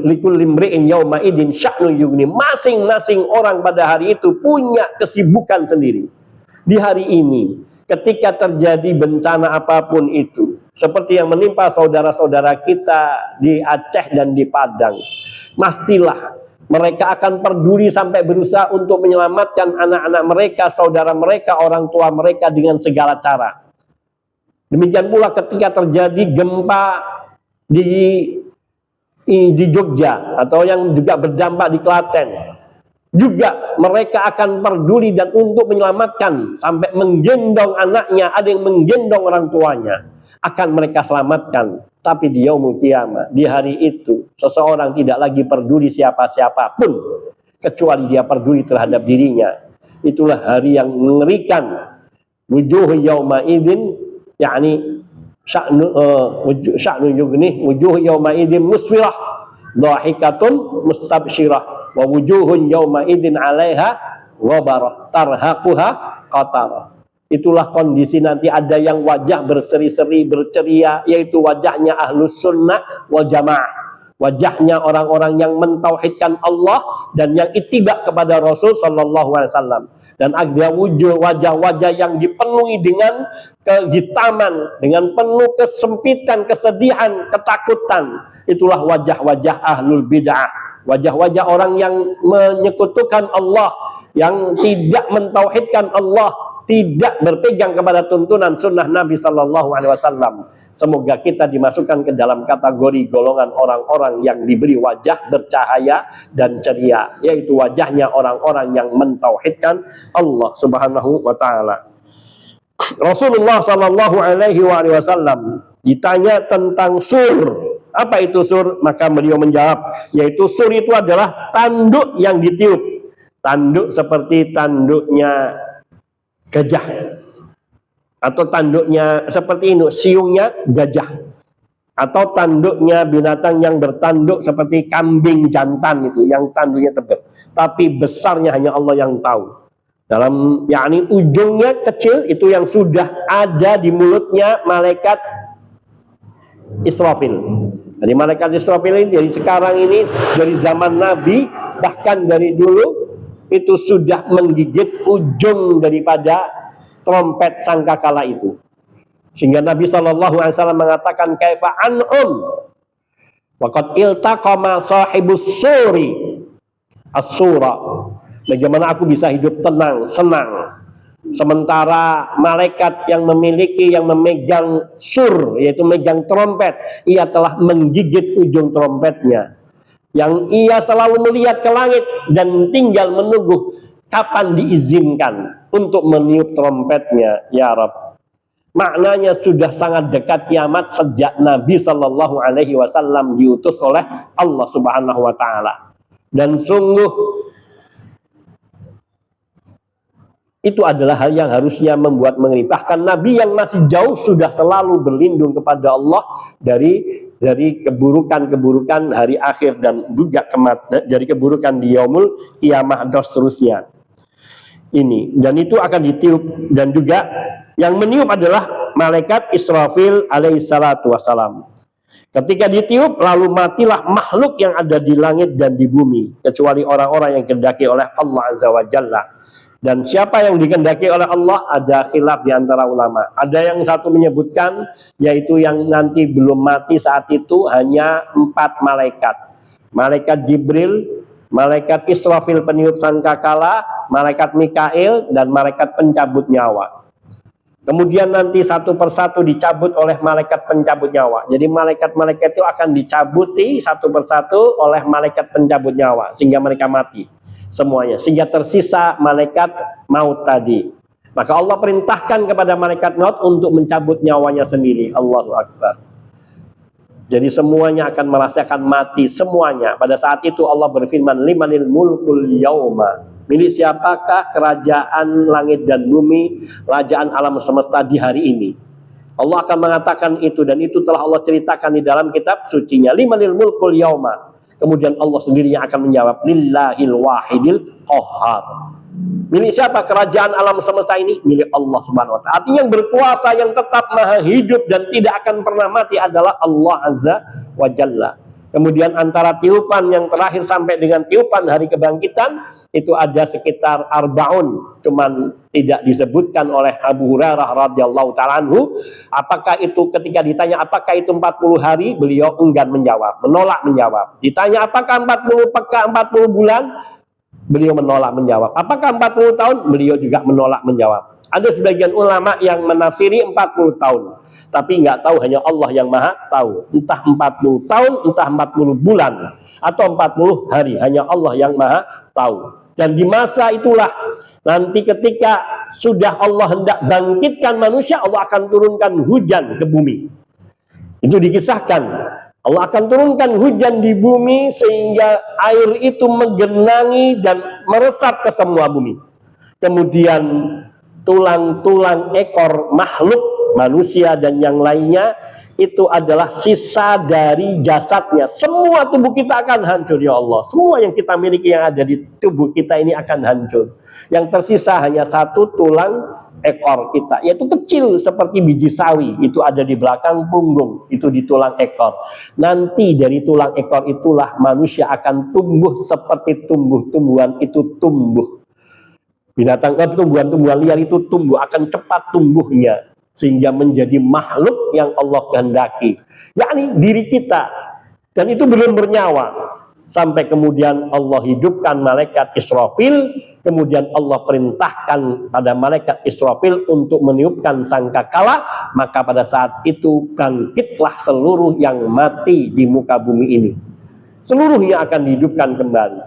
Likul limri'in yauma idin sya'nu yughni. Masing-masing orang pada hari itu punya kesibukan sendiri. Di hari ini ketika terjadi bencana apapun itu, seperti yang menimpa saudara-saudara kita di Aceh dan di Padang, pastilah mereka akan peduli sampai berusaha untuk menyelamatkan anak-anak mereka, saudara mereka, orang tua mereka dengan segala cara. Demikian pula ketika terjadi gempa di Jogja atau yang juga berdampak di Klaten, juga mereka akan peduli dan untuk menyelamatkan sampai menggendong anaknya, ada yang menggendong orang tuanya, akan mereka selamatkan. Tapi di yaumul kiamah, di hari itu, seseorang tidak lagi peduli siapa-siapapun kecuali dia peduli terhadap dirinya. Itulah hari yang mengerikan, wujuh yauma idzin yakni sya'nu yughnih wujuh yauma idzin musfirah dhahikatun mustabsyirah wa wujuhun yauma idzin 'alaiha ghabarah tarhaquha qatarah. Itulah kondisi nanti ada yang wajah berseri-seri berceria, yaitu wajahnya ahlus sunnah wal jamaah, wajahnya orang-orang yang mentauhidkan Allah dan yang ittiba kepada Rasul sallallahu alaihi wasallam. Dan ada wajah-wajah yang dipenuhi dengan kehitaman, dengan penuh kesempitan, kesedihan, ketakutan. Itulah wajah-wajah ahlul bid'ah, wajah-wajah orang yang menyekutukan Allah, yang tidak mentauhidkan Allah, tidak berpegang kepada tuntunan sunnah Nabi Sallallahu Alaihi Wasallam. Semoga kita dimasukkan ke dalam kategori golongan orang-orang yang diberi wajah bercahaya dan ceria, yaitu wajahnya orang-orang yang mentauhidkan Allah Subhanahu wa Ta'ala. Rasulullah Sallallahu Alaihi Wasallam ditanya tentang sur. Apa itu sur? Maka beliau menjawab, yaitu sur itu adalah tanduk yang ditiup. Tanduk seperti tanduknya gajah, atau tanduknya seperti ini, siungnya gajah, atau tanduknya binatang yang bertanduk seperti kambing jantan itu, yang tanduknya tebal, tapi besarnya hanya Allah yang tahu. Dalam yakni ujungnya kecil itu yang sudah ada di mulutnya malaikat Israfil. Jadi malaikat Israfil ini dari sekarang ini, dari zaman Nabi, bahkan dari dulu itu sudah menggigit ujung daripada trompet sangkakala itu. Sehingga Nabi SAW mengatakan kaifa an'um waqad iltaqama sahibus suri as-sura. Bagaimana aku bisa hidup tenang, senang, sementara malaikat yang memegang sur, yaitu megang trompet, ia telah menggigit ujung trompetnya, yang ia selalu melihat ke langit dan tinggal menunggu kapan diizinkan untuk meniup trompetnya. Ya Rabb, maknanya sudah sangat dekat kiamat sejak Nabi Sallallahu Alaihi Wasallam diutus oleh Allah Subhanahu Wa Taala. Dan sungguh itu adalah hal yang harusnya membuat mengeri. Bahkan Nabi yang masih jauh sudah selalu berlindung kepada Allah dari keburukan-keburukan hari akhir dan juga dari keburukan di yaumul qiyamah dan seterusnya. Ini dan itu akan ditiup, dan juga yang meniup adalah malaikat Israfil alaihissalatu wassalam. Ketika ditiup lalu matilah makhluk yang ada di langit dan di bumi, kecuali orang-orang yang dikehendaki oleh Allah Azza wa Jalla. Dan siapa yang dikehendaki oleh Allah ada khilaf di antara ulama. Ada yang satu menyebutkan yaitu yang nanti belum mati saat itu hanya 4 malaikat. Malaikat Jibril, malaikat Israfil peniup sangkakala, malaikat Mikail, dan malaikat pencabut nyawa. Kemudian nanti satu persatu dicabut oleh malaikat pencabut nyawa. Jadi malaikat-malaikat itu akan dicabuti satu persatu oleh malaikat pencabut nyawa sehingga mereka mati semuanya, sehingga tersisa malaikat maut tadi. Maka Allah perintahkan kepada malaikat maut untuk mencabut nyawanya sendiri. Allahu Akbar. Jadi semuanya akan merasakan mati semuanya. Pada saat itu Allah berfirman, limanil mulkul yauma. Milik siapakah kerajaan langit dan bumi, kerajaan alam semesta di hari ini? Allah akan mengatakan itu, dan itu telah Allah ceritakan di dalam kitab sucinya. Limanil mulkul yauma. Kemudian Allah sendiri yang akan menjawab, lillahil wahidil qahhar. Milik siapa kerajaan alam semesta ini? Milik Allah Subhanahu wa Ta'ala. Artinya yang berkuasa, yang tetap maha hidup dan tidak akan pernah mati adalah Allah Azza wa Jalla. Kemudian antara tiupan yang terakhir sampai dengan tiupan hari kebangkitan itu ada sekitar arbaun, cuman tidak disebutkan oleh Abu Hurairah radhiyallahu ta'ala anhu. Apakah itu, ketika ditanya apakah itu 40 hari, beliau enggan menjawab, menolak menjawab. Ditanya apakah 40 pekan, 40 bulan, beliau menolak menjawab. Apakah 40 tahun, beliau juga menolak menjawab. Ada sebagian ulama yang menafsiri 40 tahun. Tapi nggak tahu, hanya Allah yang maha tahu. Entah 40 tahun, entah 40 bulan, atau 40 hari. Hanya Allah yang maha tahu. Dan di masa itulah, nanti ketika sudah Allah hendak bangkitkan manusia, Allah akan turunkan hujan ke bumi. Itu dikisahkan. Allah akan turunkan hujan di bumi sehingga air itu menggenangi dan meresap ke semua bumi. Kemudian tulang-tulang ekor makhluk manusia dan yang lainnya itu adalah sisa dari jasadnya. Semua tubuh kita akan hancur ya Allah. Semua yang kita miliki yang ada di tubuh kita ini akan hancur. Yang tersisa hanya satu tulang ekor kita, yaitu kecil seperti biji sawi. Itu ada di belakang punggung, itu di tulang ekor. Nanti dari tulang ekor itulah manusia akan tumbuh seperti tumbuh-tumbuhan itu tumbuh. Binatang, tumbuhan-tumbuhan liar itu tumbuh, akan cepat tumbuhnya. Sehingga menjadi makhluk yang Allah kehendaki, yakni diri kita, dan itu belum bernyawa sampai kemudian Allah hidupkan malaikat Israfil. Kemudian Allah perintahkan pada malaikat Israfil untuk meniupkan sangkakala, maka pada saat itu bangkitlah seluruh yang mati di muka bumi ini, seluruhnya akan dihidupkan kembali.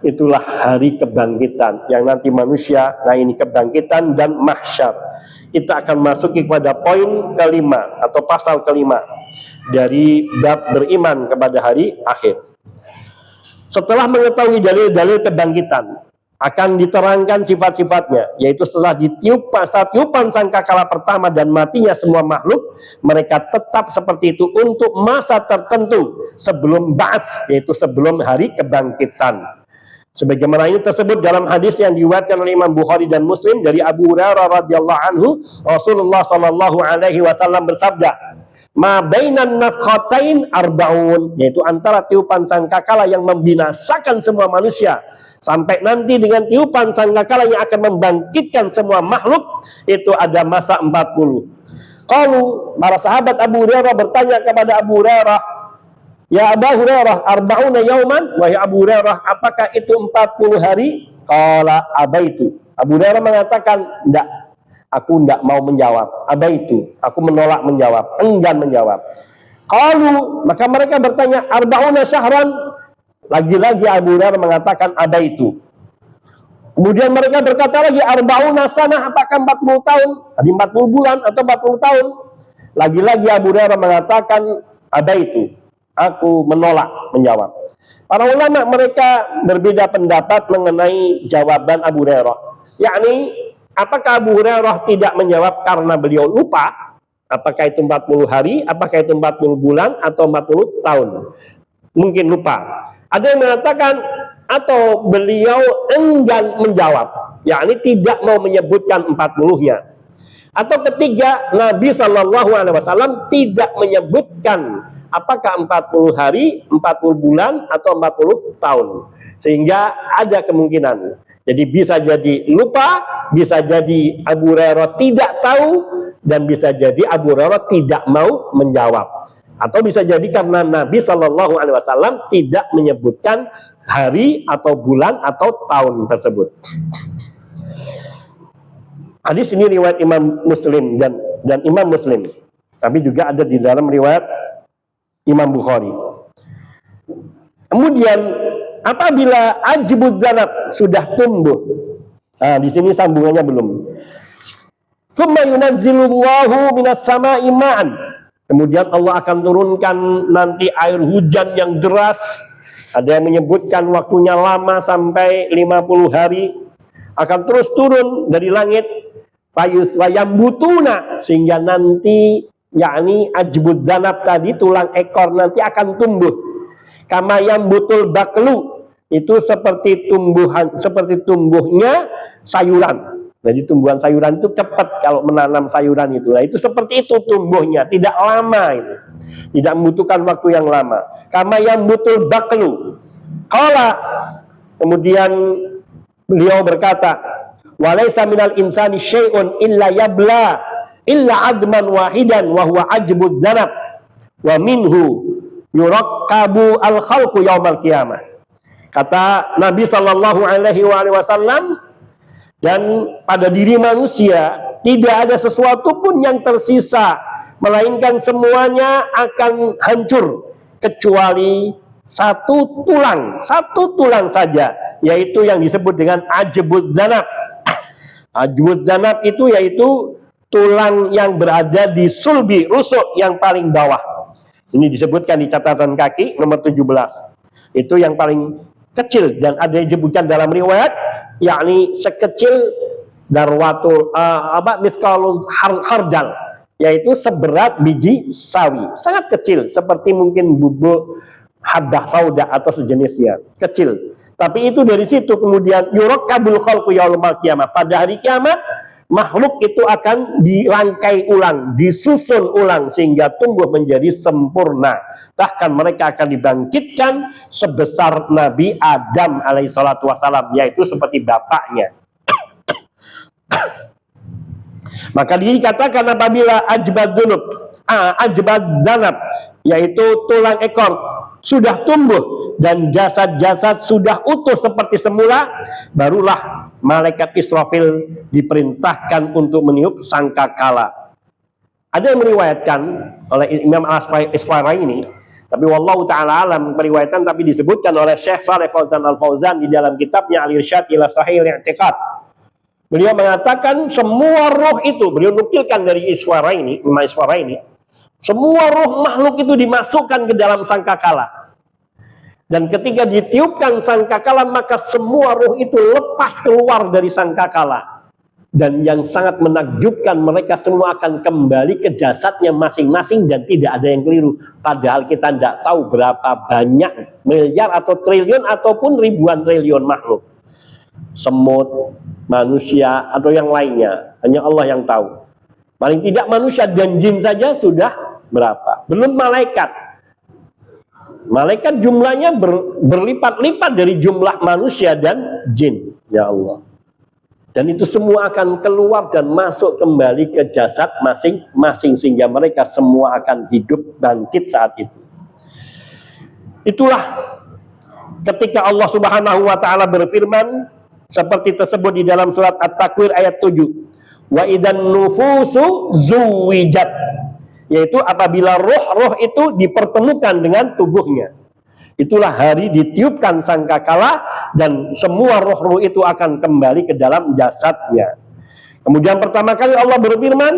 Itulah hari kebangkitan yang nanti manusia, nah ini kebangkitan dan mahsyar. Kita akan masuk kepada poin kelima atau pasal kelima dari bab beriman kepada hari akhir. Setelah mengetahui dalil-dalil kebangkitan, akan diterangkan sifat-sifatnya, yaitu setelah tiupan sangkakala pertama dan matinya semua makhluk, mereka tetap seperti itu untuk masa tertentu sebelum ba'ats, yaitu sebelum hari kebangkitan. Sebagaimana ini tersebut dalam hadis yang diriwayatkan oleh Imam Bukhari dan Muslim dari Abu Hurairah radhiyallahu anhu, Rasulullah sallallahu alaihi wasallam bersabda, "Ma bainan nafkhatain arbaun," yaitu antara tiupan sangkakala yang membinasakan semua manusia sampai nanti dengan tiupan sangkakala yang akan membangkitkan semua makhluk, itu ada masa 40. Qalu, para sahabat Abu Hurairah bertanya kepada Abu Hurairah, "Ya Abu Hurairah, arba'una yauman?" Wahai Abu Hurairah, apakah itu 40 hari? Qala abaitu. Abu Hurairah mengatakan, "Enggak, aku enggak mau menjawab." Abaitu, aku menolak menjawab, enggan menjawab. Qalu, maka mereka bertanya, "Arba'una syahran?" Lagi-lagi Abu Hurairah mengatakan abaitu. Kemudian mereka berkata lagi, "Arba'una sanah?" Apakah 40 tahun? Tadi 40 bulan atau 40 tahun? Lagi-lagi Abu Hurairah mengatakan abaitu. Aku menolak menjawab. Para ulama mereka berbeda pendapat mengenai jawaban Abu Hurairah. Yakni, apakah Abu Hurairah tidak menjawab karena beliau lupa? Apakah itu 40 hari? Apakah itu 40 bulan? Atau 40 tahun? Mungkin lupa. Ada yang mengatakan, atau beliau enggan menjawab. Yakni tidak mau menyebutkan 40-nya. Atau ketiga, Nabi SAW tidak menyebutkan apakah 40 hari, 40 bulan, atau 40 tahun. Sehingga ada kemungkinan. Jadi bisa jadi lupa, bisa jadi Abu Hurairah tidak tahu, dan bisa jadi Abu Hurairah tidak mau menjawab. Atau bisa jadi karena Nabi SAW tidak menyebutkan hari, atau bulan, atau tahun tersebut. Hadis ini riwayat Imam Muslim dan Imam Muslim. Tapi juga ada di dalam riwayat Imam Bukhari. Kemudian apabila ajbud zanab sudah tumbuh, nah di sini sambungannya belum. Summa yunazzilullahu minas sama'i ma'an. Kemudian Allah akan turunkan nanti air hujan yang deras. Ada yang menyebutkan waktunya lama sampai 50 hari. Akan terus turun dari langit. Fayambutuna, sehingga nanti yakni ajbud zanab tadi, tulang ekor nanti akan tumbuh. Kama yambutul baklu, itu seperti tumbuhnya sayuran. Jadi tumbuhan sayuran itu cepat kalau menanam sayuran itu. Nah, itu seperti itu tumbuhnya, tidak lama itu. Tidak membutuhkan waktu yang lama. Kama yambutul baklu. Qala, kemudian beliau berkata, "Walaysa minal insani syai'un illa yabla illa adman wahidan wa huwa ajbud zanab wa minhu yurakkabu al-khalqu yaumal qiyamah." Kata Nabi sallallahu alaihi wasallam, dan pada diri manusia tidak ada sesuatu pun yang tersisa, melainkan semuanya akan hancur kecuali satu tulang saja, yaitu yang disebut dengan ajbud zanab. Ajbud zanab itu yaitu tulang yang berada di sulbi, rusuk yang paling bawah. Ini disebutkan di catatan kaki nomor 17. Itu yang paling kecil, dan ada yang disebutkan dalam riwayat yakni sekecil darwatul mithqalul hardal, yaitu seberat biji sawi, sangat kecil, seperti mungkin bubuk habbah sauda atau sejenisnya, kecil. Tapi itu dari situ kemudian yurakkabul khalqu yaumil qiyamah, pada hari kiamat makhluk itu akan dirangkai ulang, disusun ulang sehingga tumbuh menjadi sempurna. Bahkan mereka akan dibangkitkan sebesar Nabi Adam alaihissalatu wassalam, yaitu seperti bapaknya. Maka dikatakan apabila ajbad danab, yaitu tulang ekor sudah tumbuh dan jasad-jasad sudah utuh seperti semula, barulah malaikat Israfil diperintahkan untuk meniup sangkakala. Ada yang meriwayatkan oleh Imam Al-Isfaraini, tapi wallahu ta'ala alam periwayatan, tapi disebutkan oleh Syekh Shalih Fauzan Al-Fauzan di dalam kitabnya Al-Irsyad ila Sahih Al-I'tiqad. Beliau mengatakan semua roh itu, beliau nukilkan dari Imam Isfaraini, semua roh makhluk itu dimasukkan ke dalam sangkakala. Dan ketika ditiupkan sangkakala, maka semua roh itu lepas keluar dari sangkakala. Dan yang sangat menakjubkan, mereka semua akan kembali ke jasadnya masing-masing dan tidak ada yang keliru. Padahal kita tidak tahu berapa banyak miliar atau triliun ataupun ribuan triliun makhluk. Semut, manusia atau yang lainnya, hanya Allah yang tahu. Paling tidak manusia dan jin saja sudah berapa? Belum malaikat. Malaikat jumlahnya berlipat-lipat dari jumlah manusia dan jin. Ya Allah. Dan itu semua akan keluar dan masuk kembali ke jasad masing-masing sehingga mereka semua akan hidup bangkit saat itu. Itulah ketika Allah Subhanahu wa taala berfirman seperti tersebut di dalam surat At-Takwir ayat 7. Wa idan nufusu zuwijat, yaitu apabila roh-roh itu dipertemukan dengan tubuhnya. Itulah hari ditiupkan sangkakala dan semua roh-roh itu akan kembali ke dalam jasadnya. Kemudian pertama kali Allah berfirman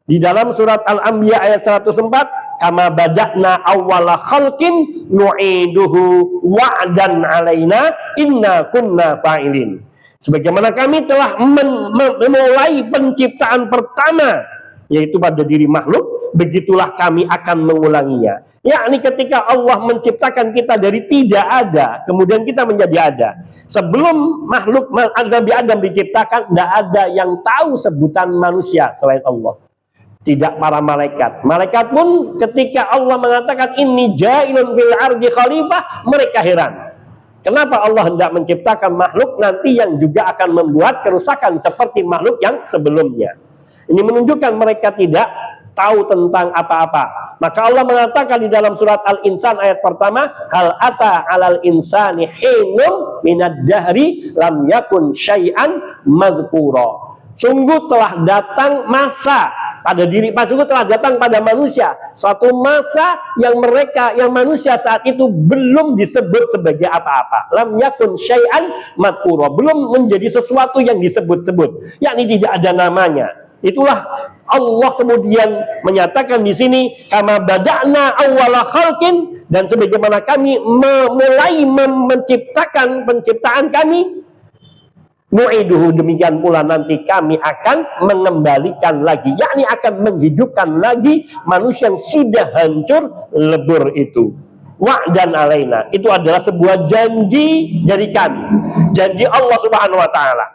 di dalam surat Al-Anbiya ayat 104, kama bada'na awwala khalqin nu'iduhu wa'dan alaina inna kunna fa'ilin. Sebagaimana kami telah memulai penciptaan pertama, yaitu pada diri makhluk, begitulah kami akan mengulanginya. Yakni ketika Allah menciptakan kita dari tidak ada, kemudian kita menjadi ada. Sebelum makhluk Nabi Adam diciptakan, tidak ada yang tahu sebutan manusia selain Allah. Tidak para malaikat. Malaikat pun ketika Allah mengatakan inni ja'ilun fil ardi khalifah, mereka heran. Kenapa Allah hendak menciptakan makhluk nanti yang juga akan membuat kerusakan seperti makhluk yang sebelumnya. Ini menunjukkan mereka tidak tahu tentang apa-apa. Maka Allah mengatakan di dalam surat Al-Insan ayat pertama, hal ata 'alal insani hinum minad dahri lam yakun syai'an madzkura. Sungguh telah datang masa pada diri, sungguh telah datang pada manusia suatu masa yang manusia saat itu belum disebut sebagai apa-apa. Lam yakun syai'an madzkura, belum menjadi sesuatu yang disebut-sebut, yakni tidak ada namanya. Itulah Allah kemudian menyatakan di sini kama bada'na awwala khalqin, dan sebagaimana kami memulai menciptakan penciptaan kami, nu'iduhu, demikian pula nanti kami akan mengembalikan lagi, yakni akan menghidupkan lagi manusia yang sudah hancur lebur itu. Wa'dan alaina, itu adalah sebuah janji dari kami, janji Allah Subhanahu wa taala.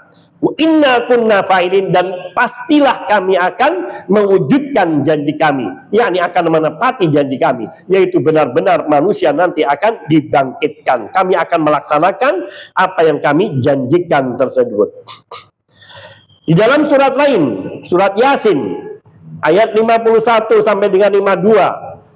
Inna kunna fa'ilin, dan pastilah kami akan mewujudkan janji kami, yakni akan menepati janji kami, yaitu benar-benar manusia nanti akan dibangkitkan. Kami akan melaksanakan apa yang kami janjikan tersebut. Di dalam surat lain, surat Yasin ayat 51 sampai dengan 52,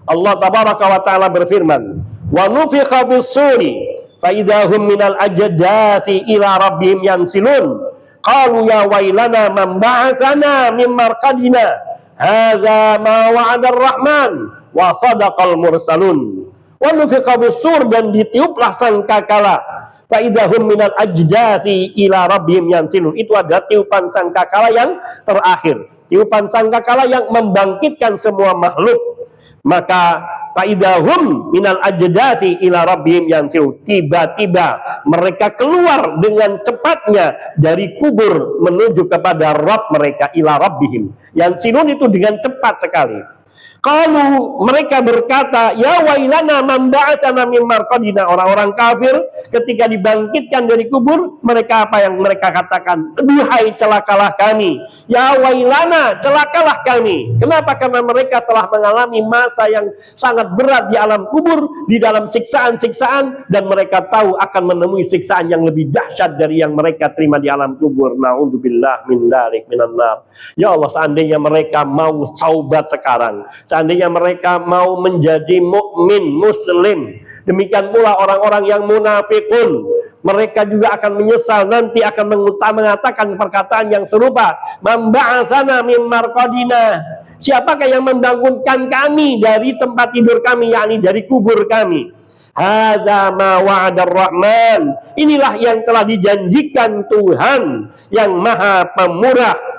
Allah tabaraka wa taala berfirman, wa nufikha fis-suri fa idahum minal ajdasi ila rabbihim yansilun. Qalu ya wailana man ba'atsana min marqadina hadza ma wa'ada ar-rahman wa sadaqal mursalun. Wa nufiqa bis-sur, dan ditiuplah sangkakala fa idahum minal ajdasi ila rabbihim yansilun. Itu adalah tiupan sangkakala yang terakhir, tiupan sangkakala yang membangkitkan semua makhluk. Maka faidahum minal ajdasi ila rabbihim yansilu. Tiba-tiba mereka keluar dengan cepatnya dari kubur menuju kepada Rabb mereka, ila rabbihim. Yansilun itu dengan cepat sekali. Kalau mereka berkata, ya wailana man ba'atsana min marqadina. Orang-orang kafir ketika dibangkitkan dari kubur, mereka apa yang mereka katakan? Duhai celakalah kami. Ya wailana, celakalah kami. Kenapa? Karena mereka telah mengalami masa yang sangat berat di alam kubur, di dalam siksaan-siksaan, dan mereka tahu akan menemui siksaan yang lebih dahsyat dari yang mereka terima di alam kubur. Na'udzubillah min dzalik minan nar. Ya Allah, seandainya mereka mau taubat sekarang, seandainya mereka mau menjadi mukmin muslim, demikian pula orang-orang yang munafikun, mereka juga akan menyesal nanti, akan mengatakan perkataan yang serupa. Man ba'atsana min marqadina. Siapakah yang membangunkan kami dari tempat tidur kami, yakni dari kubur kami? Hadza ma wa'adar rahman. Inilah yang telah dijanjikan Tuhan yang Maha Pemurah.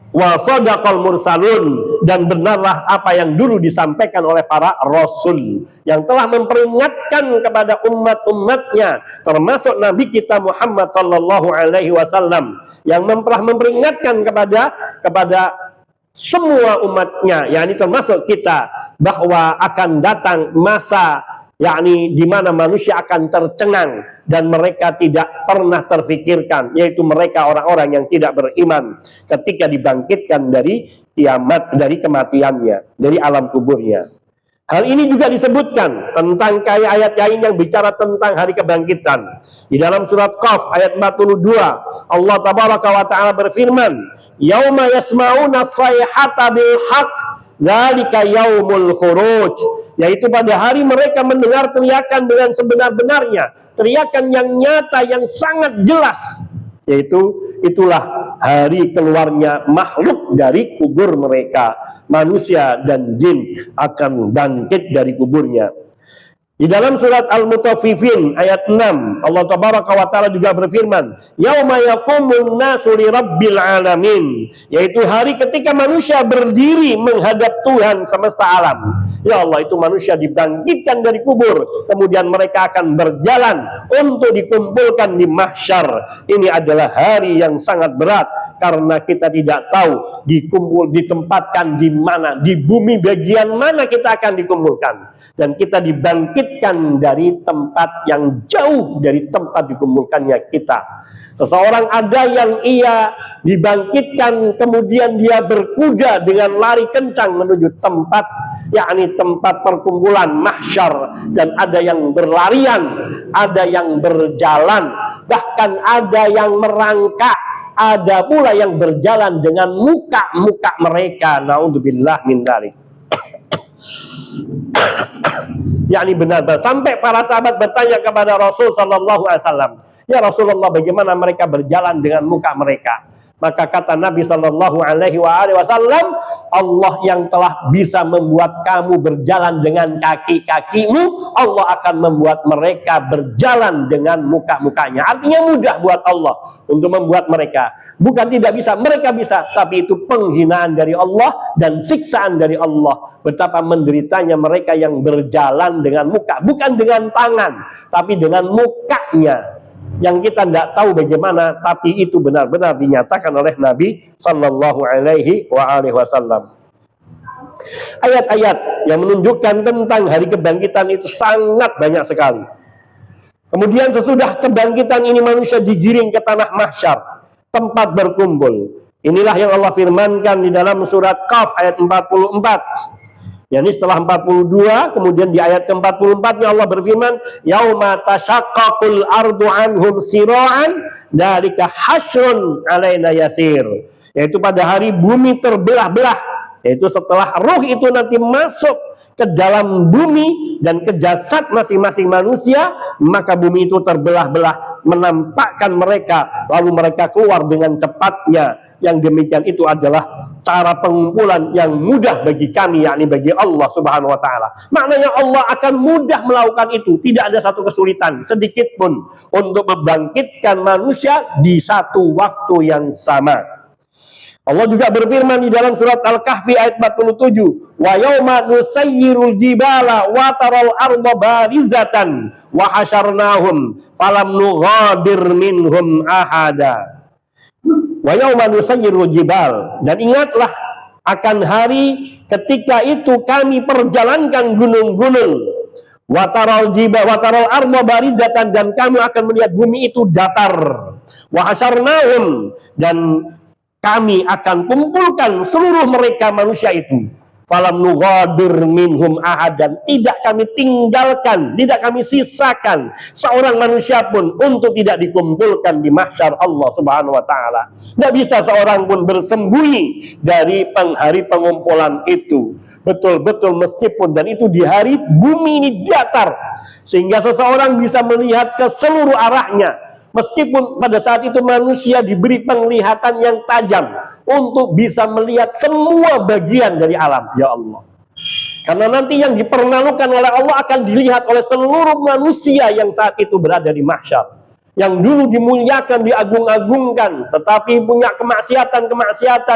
Wa sadaqal mursalun, dan benarlah apa yang dulu disampaikan oleh para rasul yang telah memperingatkan kepada umat-umatnya, termasuk Nabi kita Muhammad sallallahu alaihi wasallam yang telah memperingatkan kepada semua umatnya, yakni termasuk kita, bahwa akan datang masa yakni di mana manusia akan tercengang dan mereka tidak pernah terfikirkan, yaitu mereka orang-orang yang tidak beriman ketika dibangkitkan dari kiamat, dari kematiannya, dari alam kuburnya. Hal ini juga disebutkan tentang ayat lain yang bicara tentang hari kebangkitan. Di dalam surat Qaf ayat 42, Allah tabaraka wa ta'ala berfirman, yauma yasma'una sayhata bil haqq dzalika yaumul khuruj. Yaitu pada hari mereka mendengar teriakan dengan sebenar-benarnya, teriakan yang nyata, yang sangat jelas, yaitu itulah hari keluarnya makhluk dari kubur mereka. Manusia dan jin akan bangkit dari kuburnya. Di dalam surat Al-Mutaffifin ayat 6, Allah tabaraka wa ta'ala juga berfirman, yauma yaqumun nasu li rabbil alamin, yaitu hari ketika manusia berdiri menghadap Tuhan semesta alam. Ya Allah, itu manusia dibangkitkan dari kubur, kemudian mereka akan berjalan untuk dikumpulkan di mahsyar. Ini adalah hari yang sangat berat, karena kita tidak tahu ditempatkan di mana, di bumi bagian mana kita akan dikumpulkan, dan kita dibangkitkan dari tempat yang jauh dari tempat dikumpulkannya kita. Seseorang ada yang ia dibangkitkan, kemudian dia berkuda dengan lari kencang menuju tempat, yakni tempat perkumpulan mahsyar, dan ada yang berlarian, ada yang berjalan, bahkan ada yang merangkak, ada pula yang berjalan dengan muka-muka mereka. Naudzubillah min dzalik. Yakni benar-benar sampai para sahabat bertanya kepada Rasul sallallahu alaihi wasallam, ya Rasulullah, bagaimana mereka berjalan dengan muka mereka? Maka kata Nabi sallallahu alaihi wasallam, Allah yang telah bisa membuat kamu berjalan dengan kaki-kakimu, Allah akan membuat mereka berjalan dengan muka-mukanya. Artinya mudah buat Allah untuk membuat mereka. Bukan tidak bisa, mereka bisa, tapi itu penghinaan dari Allah dan siksaan dari Allah. Betapa menderitanya mereka yang berjalan dengan muka, bukan dengan tangan, tapi dengan mukanya, yang kita tidak tahu bagaimana, tapi itu benar-benar dinyatakan oleh Nabi sallallahu alaihi wasallam. Ayat-ayat yang menunjukkan tentang hari kebangkitan itu sangat banyak sekali. Kemudian sesudah kebangkitan ini manusia digiring ke tanah mahsyar, tempat berkumpul. Inilah yang Allah firmankan di dalam surat Qaf ayat 44. Yani setelah 42, kemudian di ayat ke-44-nya Allah berfirman, yauma tashaqqaqul ardu anhum sira'an dzalika hasyrun alaina yasir. Yaitu pada hari bumi terbelah-belah, yaitu setelah ruh itu nanti masuk ke dalam bumi dan ke jasad masing-masing manusia, maka bumi itu terbelah-belah, menampakkan mereka, lalu mereka keluar dengan cepatnya. Yang demikian itu adalah cara pengumpulan yang mudah bagi kami, yakni bagi Allah subhanahu wa ta'ala. Maknanya Allah akan mudah melakukan itu. Tidak ada satu kesulitan sedikit pun untuk membangkitkan manusia di satu waktu yang sama. Allah juga berfirman di dalam surat Al-Kahfi ayat 47, wa yauma nusayyirul jibala wa taral arda barizatan wa hasyarnahum falam nughadir minhum ahada. Wa yauma nusayyirul jibal, dan ingatlah akan hari ketika itu kami perjalankan gunung-gunung, wa taral jibal wa taral arda barizatan, dan kami akan melihat bumi itu datar, wa hasyarnahum, dan kami akan kumpulkan seluruh mereka manusia itu, falam nughadir minhum ahadan, tidak kami tinggalkan, tidak kami sisakan seorang manusia pun untuk tidak dikumpulkan di mahsyar Allah Subhanahu wa taala. Tidak bisa seorang pun bersembunyi dari hari pengumpulan itu. Betul-betul meskipun, dan itu di hari bumi ini datar, sehingga seseorang bisa melihat ke seluruh arahnya. Meskipun pada saat itu manusia diberi penglihatan yang tajam untuk bisa melihat semua bagian dari alam. Ya Allah. Karena nanti yang dipermalukan oleh Allah akan dilihat oleh seluruh manusia yang saat itu berada di mahsyar. Yang dulu dimuliakan, diagung-agungkan, tetapi punya kemaksiatan,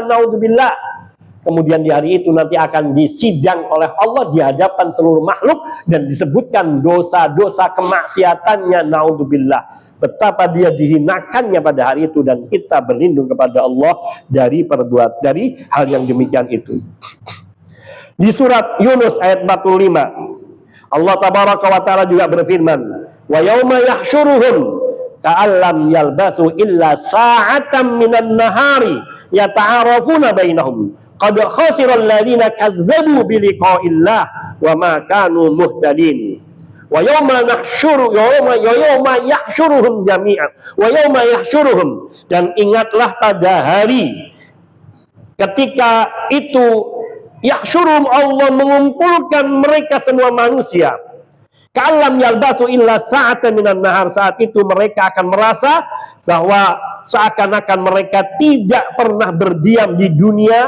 naudzubillah. Kemudian di hari itu nanti akan disidang oleh Allah di hadapan seluruh makhluk dan disebutkan dosa-dosa kemaksiatannya, naudzubillah. Betapa dia dihinakannya pada hari itu, dan kita berlindung kepada Allah dari hal yang demikian itu. Di surat Yunus ayat 45, Allah tabaraka wa taala juga berfirman, wa yauma yahsyuruhum ka'allam yalbathu illa sa'atan minan nahari yata'arafuna bainahum qad khasira alladziina kadzdzabu bi liqa'illah wa ma kanu muhtadin. Wa yauma yahsyuruhum jami'an wa yauma yahsyuruhum, dan ingatlah pada hari ketika itu yahsyuruhum, Allah mengumpulkan mereka semua manusia, ka'allam yalbathu illa sa'atan minan nahar, saat itu mereka akan merasa bahwa seakan-akan mereka tidak pernah berdiam di dunia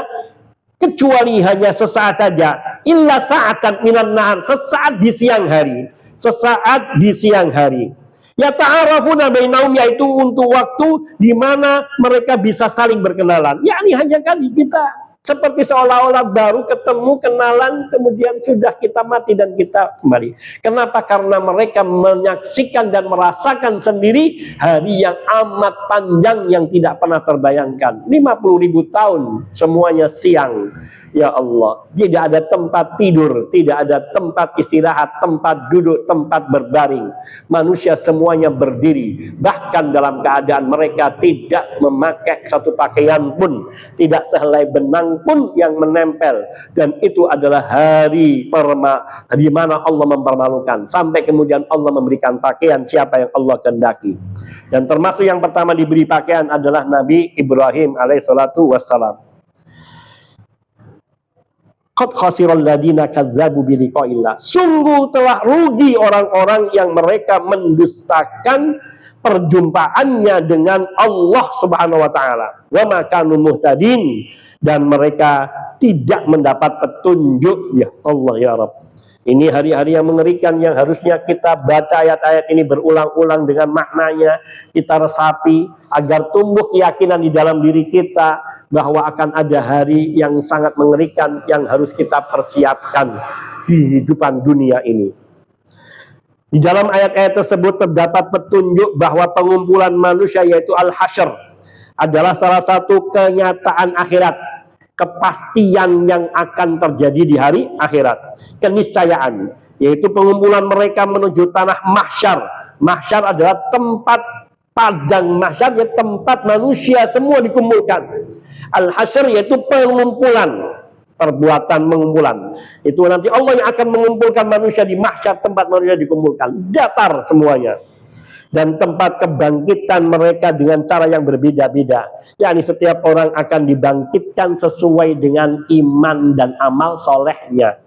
kecuali hanya sesaat saja, illa sa'atan minan nahar, sesaat di siang hari. Sesaat di siang hari. Ya ta'arafuna bainahum, yaitu untuk waktu di mana mereka bisa saling berkenalan. Yakni hanya kali kita seperti seolah-olah baru ketemu, kenalan, kemudian sudah kita mati dan kita kembali. Kenapa? Karena mereka menyaksikan dan merasakan sendiri hari yang amat panjang yang tidak pernah terbayangkan. 50.000 tahun semuanya siang. Ya Allah, tidak ada tempat tidur, tidak ada tempat istirahat, tempat duduk, tempat berbaring. Manusia semuanya berdiri, bahkan dalam keadaan mereka tidak memakai satu pakaian pun, tidak sehelai benang pun yang menempel. Dan itu adalah hari di mana Allah mempermalukan, sampai kemudian Allah memberikan pakaian siapa yang Allah kehendaki. Dan termasuk yang pertama diberi pakaian adalah Nabi Ibrahim alaihissalatu wassalam. Qad khasiral ladzina kadzdzabu bi liqa'illah. Sungguh telah rugi orang-orang yang mereka mendustakan perjumpaannya dengan Allah Subhanahu wa taala. Wa ma kanu muhtadin, dan mereka tidak mendapat petunjuk. Ya Allah ya Rabb. Ini hari-hari yang mengerikan yang harusnya kita baca ayat-ayat ini berulang-ulang dengan maknanya, kita resapi agar tumbuh keyakinan di dalam diri kita bahwa akan ada hari yang sangat mengerikan yang harus kita persiapkan di kehidupan dunia ini. Di dalam ayat-ayat tersebut terdapat petunjuk bahwa pengumpulan manusia, yaitu al-hasyr, adalah salah satu kenyataan akhirat, kepastian yang akan terjadi di hari akhirat, keniscayaan, yaitu pengumpulan mereka menuju tanah mahsyar. Mahsyar adalah tempat padang mahsyar, yaitu tempat manusia semua dikumpulkan. Al-hasyr yaitu pengumpulan, perbuatan pengumpulan. Itu nanti Allah yang akan mengumpulkan manusia di mahsyar, tempat manusia dikumpulkan, datar semuanya. Dan tempat kebangkitan mereka dengan cara yang berbeda-beda. Yakni setiap orang akan dibangkitkan sesuai dengan iman dan amal solehnya.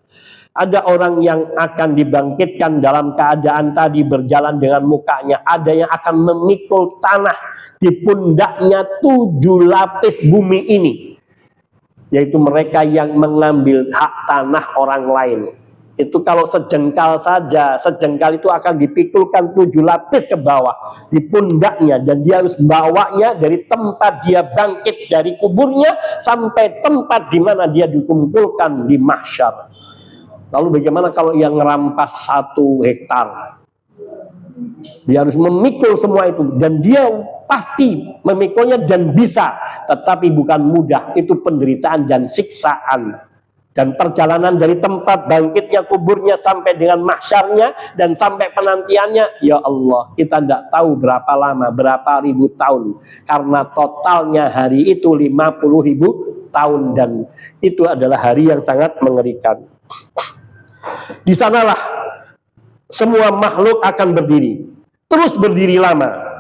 Ada orang yang akan dibangkitkan dalam keadaan tadi berjalan dengan mukanya. Ada yang akan memikul tanah di pundaknya 7 lapis bumi ini. Yaitu mereka yang mengambil hak tanah orang lain. Itu kalau sejengkal saja, sejengkal itu akan dipikulkan 7 lapis ke bawah di pundaknya, dan dia harus bawanya dari tempat dia bangkit dari kuburnya sampai tempat di mana dia dikumpulkan di mahsyar. Lalu bagaimana kalau yang merampas 1 hektar? Dia harus memikul semua itu, dan dia pasti memikulnya dan bisa, tetapi bukan mudah. Itu penderitaan dan siksaan. Dan perjalanan dari tempat bangkitnya kuburnya sampai dengan mahsyarnya dan sampai penantiannya, ya Allah, kita tidak tahu berapa lama, berapa ribu tahun. Karena totalnya hari itu 50.000 tahun, dan itu adalah hari yang sangat mengerikan. Di sanalah semua makhluk akan berdiri, terus berdiri lama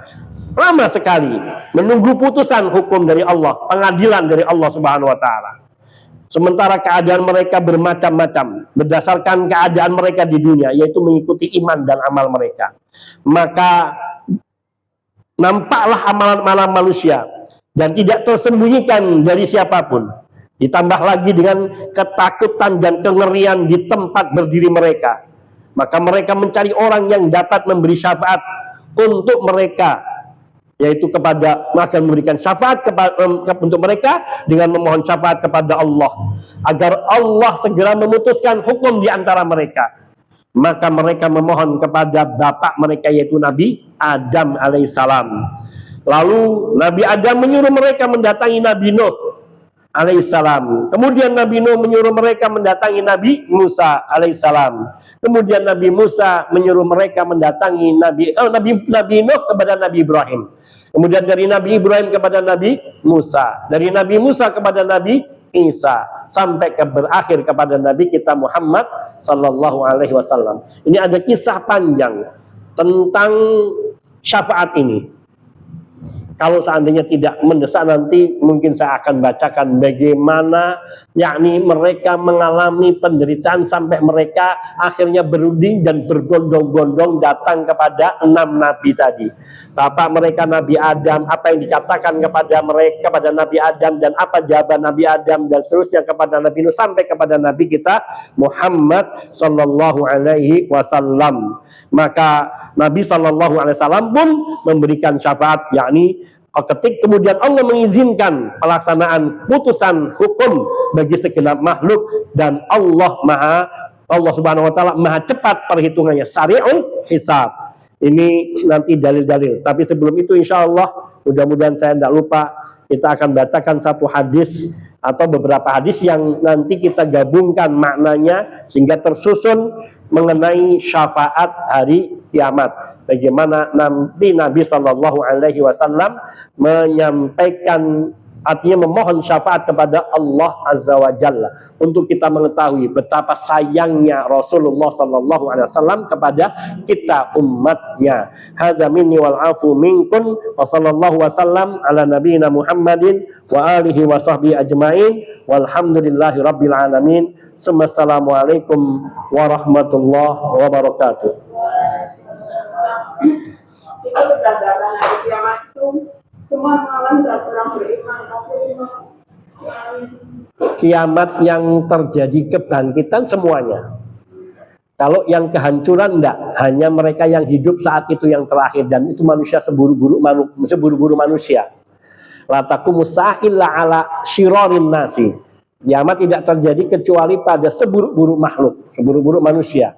sekali, menunggu putusan hukum dari Allah, pengadilan dari Allah Subhanahu wa Ta'ala. Sementara keadaan mereka bermacam-macam berdasarkan keadaan mereka di dunia, yaitu mengikuti iman dan amal mereka. Maka nampaklah amalan-amalan manusia dan tidak tersembunyikan dari siapapun. Ditambah lagi dengan ketakutan dan kengerian di tempat berdiri mereka. Maka mereka mencari orang yang dapat memberi syafaat untuk mereka, yaitu kepada, akan memberikan syafaat untuk mereka dengan memohon syafaat kepada Allah agar Allah segera memutuskan hukum di antara mereka. Maka mereka memohon kepada bapak mereka, yaitu Nabi Adam alaihissalam. Lalu Nabi Adam menyuruh mereka mendatangi Nabi Nuh alaihissalam. Kemudian Nabi Nuh menyuruh mereka mendatangi Nabi Musa alaihissalam. Kemudian Nabi Musa menyuruh mereka mendatangi Nabi Nuh kepada Nabi Ibrahim. Kemudian dari Nabi Ibrahim kepada Nabi Musa, dari Nabi Musa kepada Nabi Isa, sampai berakhir kepada Nabi kita Muhammad sallallahu alaihi wasallam. Ini ada kisah panjang tentang syafaat ini. Kalau seandainya tidak mendesak, nanti mungkin saya akan bacakan bagaimana yakni mereka mengalami penderitaan sampai mereka akhirnya berunding dan berbondong-bondong datang kepada 6 nabi tadi. Bapak mereka Nabi Adam, apa yang dikatakan kepada mereka, kepada Nabi Adam, dan apa jawaban Nabi Adam, dan seterusnya kepada Nabi Nuh sampai kepada Nabi kita Muhammad sallallahu alaihi wasallam. Maka Nabi sallallahu alaihi wasallam pun memberikan syafaat, yakni ketika kemudian Allah mengizinkan pelaksanaan putusan hukum bagi segenap makhluk, dan Allah Subhanahu wa Ta'ala maha cepat perhitungannya, sari'ul hisab. Ini nanti dalil-dalil, tapi sebelum itu insya Allah, mudah-mudahan saya tidak lupa, kita akan bacakan satu hadis atau beberapa hadis yang nanti kita gabungkan maknanya sehingga tersusun mengenai syafaat hari kiamat. Bagaimana nanti Nabi Shallallahu Alaihi Wasallam menyampaikan, artinya memohon syafaat kepada Allah Azza wa Jalla, untuk kita mengetahui betapa sayangnya Rasulullah Shallallahu Alaihi Wasallam kepada kita umatnya. Hadza minni wal afu minkum wa sallallahu wasallam ala nabiyina Muhammadin wa alihi wa sahbihi ajmain walhamdulillahi rabbil alamin. Assalamualaikum warahmatullahi wabarakatuh. Itu berdasarkan hari kiamat itu semua malam tidak pernah beriman, tapi semua kiamat yang terjadi kebangkitan semuanya. Kalau yang kehancuran enggak, hanya mereka yang hidup saat itu yang terakhir, dan itu manusia seburu-buru manusia. La taqumu sa'a illa ala syirarin nasi. Kiamat tidak terjadi kecuali pada seburuk-buruk makhluk, seburuk-buruk manusia.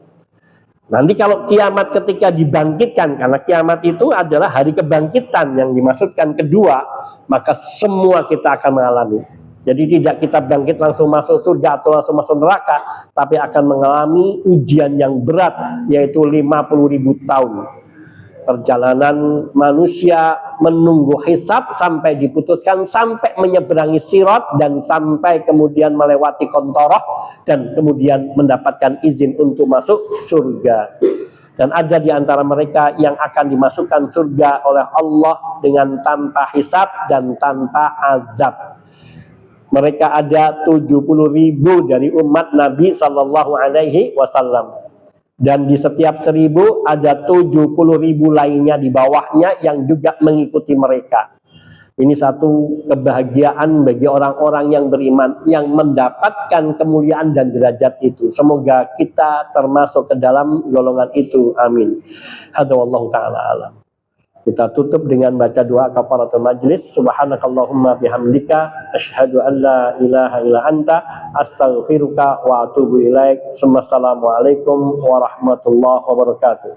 Nanti kalau kiamat ketika dibangkitkan, karena kiamat itu adalah hari kebangkitan yang dimaksudkan kedua, maka semua kita akan mengalami. Jadi tidak kita bangkit langsung masuk surga atau langsung masuk neraka, tapi akan mengalami ujian yang berat, yaitu 50.000 tahun. Perjalanan manusia menunggu hisab sampai diputuskan, sampai menyeberangi sirat, dan sampai kemudian melewati kontoroh, dan kemudian mendapatkan izin untuk masuk surga. Dan ada di antara mereka yang akan dimasukkan surga oleh Allah dengan tanpa hisab dan tanpa azab. Mereka ada 70.000 dari umat Nabi Sallallahu Alaihi Wasallam. Dan di setiap 1.000 ada 70.000 lainnya di bawahnya yang juga mengikuti mereka. Ini satu kebahagiaan bagi orang-orang yang beriman, yang mendapatkan kemuliaan dan derajat itu. Semoga kita termasuk ke dalam golongan itu. Amin. Hadza wallahu ta'ala alam. Kita tutup dengan baca doa kafaratul majlis. Subhanakallahumma bihamdika asyhadu an la ilaha illa anta astaghfiruka wa atubu ilaik. Assalamualaikum warahmatullahi wabarakatuh.